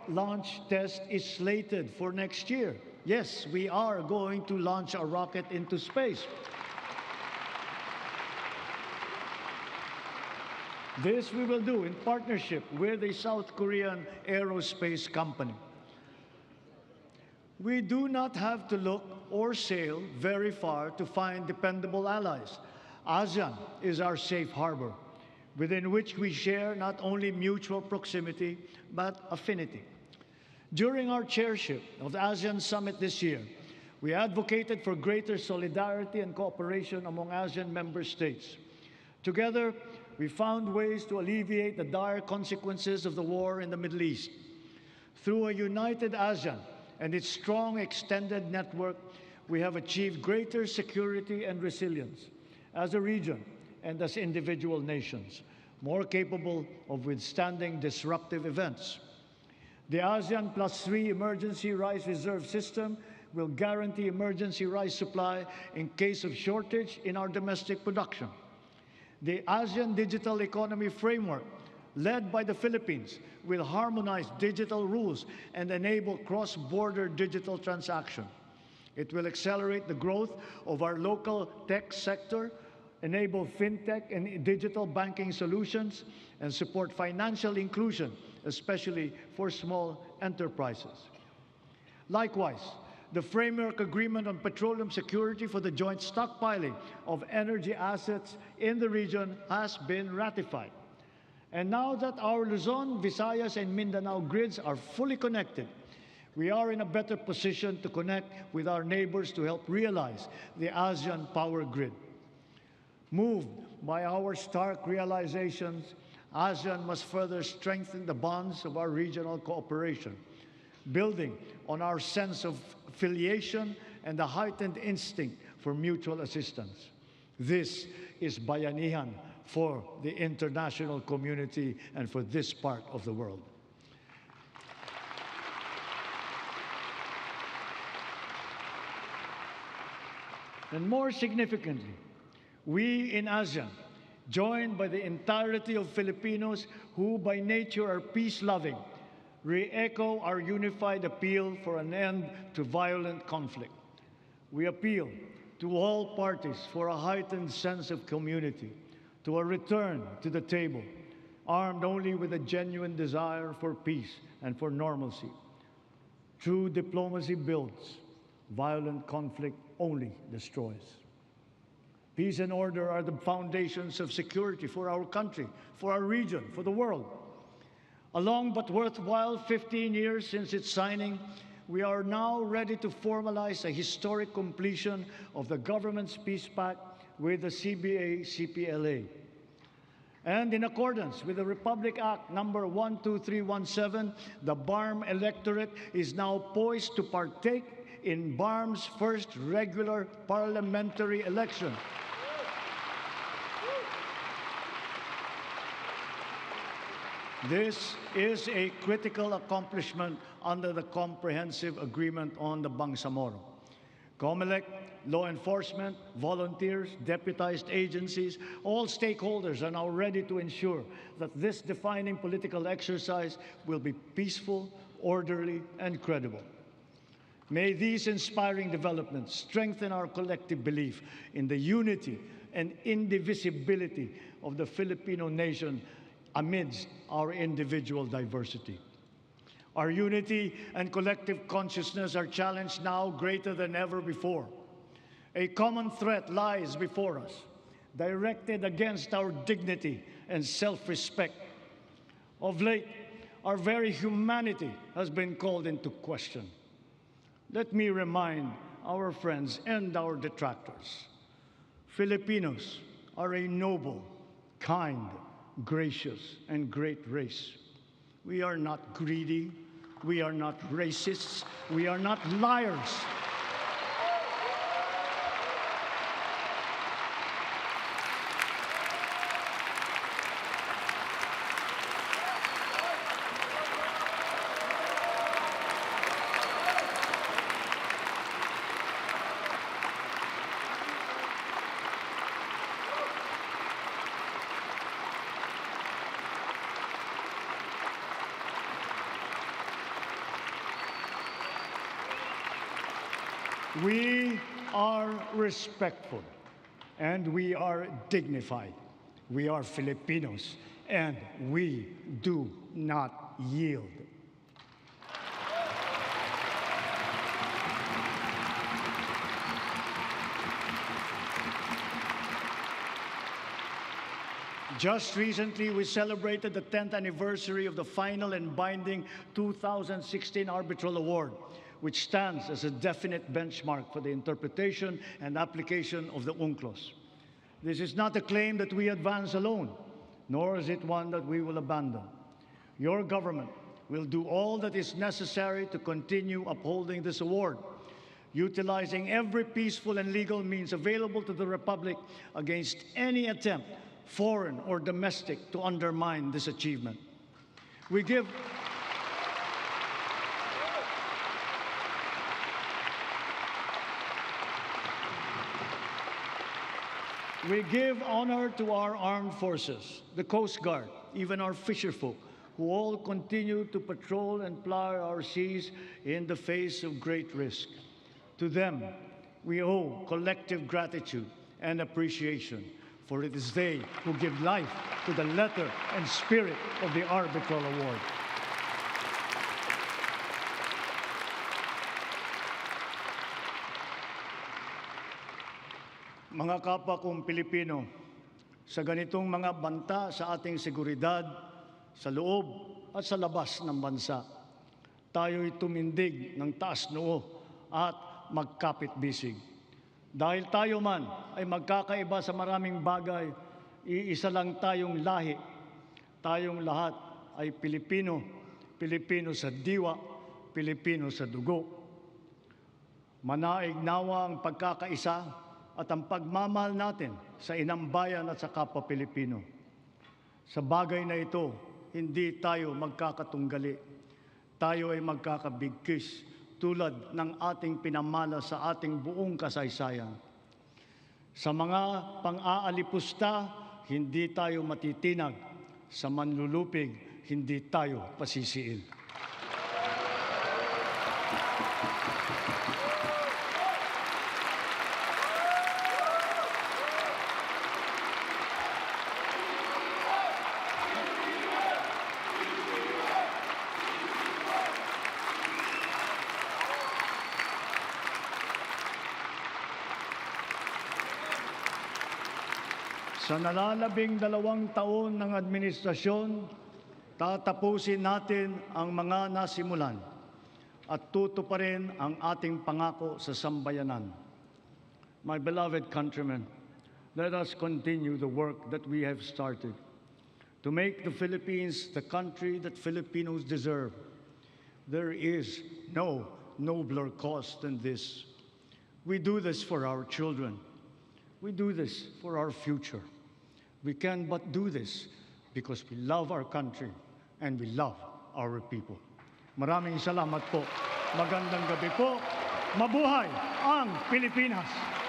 launch test is slated for next year. Yes, we are going to launch a rocket into space. This we will do in partnership with a South Korean aerospace company. We do not have to look or sail very far to find dependable allies. ASEAN is our safe harbor, within which we share not only mutual proximity, but affinity. During our chairship of the ASEAN Summit this year, we advocated for greater solidarity and cooperation among ASEAN member states. Together, we found ways to alleviate the dire consequences of the war in the Middle East. Through a united ASEAN and its strong extended network, we have achieved greater security and resilience as a region and as individual nations, more capable of withstanding disruptive events. The ASEAN +3 Emergency Rice Reserve System will guarantee emergency rice supply in case of shortage in our domestic production. The ASEAN Digital Economy Framework, led by the Philippines, will harmonize digital rules and enable cross-border digital transaction. It will accelerate the growth of our local tech sector, enable fintech and digital banking solutions, and support financial inclusion, especially for small enterprises. Likewise, the Framework Agreement on Petroleum Security for the joint stockpiling of energy assets in the region has been ratified. And now that our Luzon, Visayas, and Mindanao grids are fully connected, we are in a better position to connect with our neighbors to help realize the ASEAN Power Grid. Moved by our stark realizations, ASEAN must further strengthen the bonds of our regional cooperation, building on our sense of affiliation and the heightened instinct for mutual assistance. This is bayanihan for the international community and for this part of the world. And more significantly, we in ASEAN, joined by the entirety of Filipinos who by nature are peace-loving, re-echo our unified appeal for an end to violent conflict. We appeal to all parties for a heightened sense of community, to a return to the table, armed only with a genuine desire for peace and for normalcy. True diplomacy builds, violent conflict only destroys. Peace and order are the foundations of security for our country, for our region, for the world. A long but worthwhile 15 years since its signing, we are now ready to formalize a historic completion of the government's peace pact with the CBA-CPLA. And in accordance with the Republic Act number 12317, the BARM electorate is now poised to partake in BARM's first regular parliamentary election. This is a critical accomplishment under the Comprehensive Agreement on the Bangsamoro. COMELEC, law enforcement, volunteers, deputized agencies, all stakeholders are now ready to ensure that this defining political exercise will be peaceful, orderly, and credible. May these inspiring developments strengthen our collective belief in the unity and indivisibility of the Filipino nation amidst our individual diversity. Our unity and collective consciousness are challenged now greater than ever before. A common threat lies before us, directed against our dignity and self-respect. Of late, our very humanity has been called into question. Let me remind our friends and our detractors, Filipinos are a noble, kind, gracious, and great race. We are not greedy. We are not racists. We are not liars. We are respectful and we are dignified. We are Filipinos and we do not yield. Just recently, we celebrated the 10th anniversary of the final and binding 2016 Arbitral Award, which stands as a definite benchmark for the interpretation and application of the UNCLOS. This is not a claim that we advance alone, nor is it one that we will abandon. Your government will do all that is necessary to continue upholding this award, utilizing every peaceful and legal means available to the Republic against any attempt, foreign or domestic, to undermine this achievement. We give honor to our armed forces, the Coast Guard, even our fisherfolk, who all continue to patrol and ply our seas in the face of great risk. To them, we owe collective gratitude and appreciation, for it is they who give life to the letter and spirit of the Arbitral Award. Mga kapwa kong Pilipino, sa ganitong mga banta sa ating seguridad, sa loob at sa labas ng bansa, tayo'y tumindig ng taas noo at magkapit-bisig. Dahil tayo man ay magkakaiba sa maraming bagay, iisa lang tayong lahi. Tayong lahat ay Pilipino, Pilipino sa diwa, Pilipino sa dugo. Manaig nawa ang pagkakaisa at ang pagmamahal natin sa inang bayan at sa kapwa Pilipino. Sa bagay na ito, hindi tayo magkakatunggali. Tayo ay magkakabigkis tulad ng ating pinamana sa ating buong kasaysayan. Sa mga pang-aalipusta, hindi tayo matitinag. Sa manlulupig, hindi tayo pasisiil. Sa nalalabing 2 taon ng administrasyon, tatapusin natin ang mga nasimulan at tutuparin ang ating pangako sa sambayanan. My beloved countrymen, let us continue the work that we have started to make the Philippines the country that Filipinos deserve. There is no nobler cause than this. We do this for our children. We do this for our future. We can but do this because we love our country and we love our people. Maraming salamat po. Magandang gabi po. Mabuhay ang Pilipinas!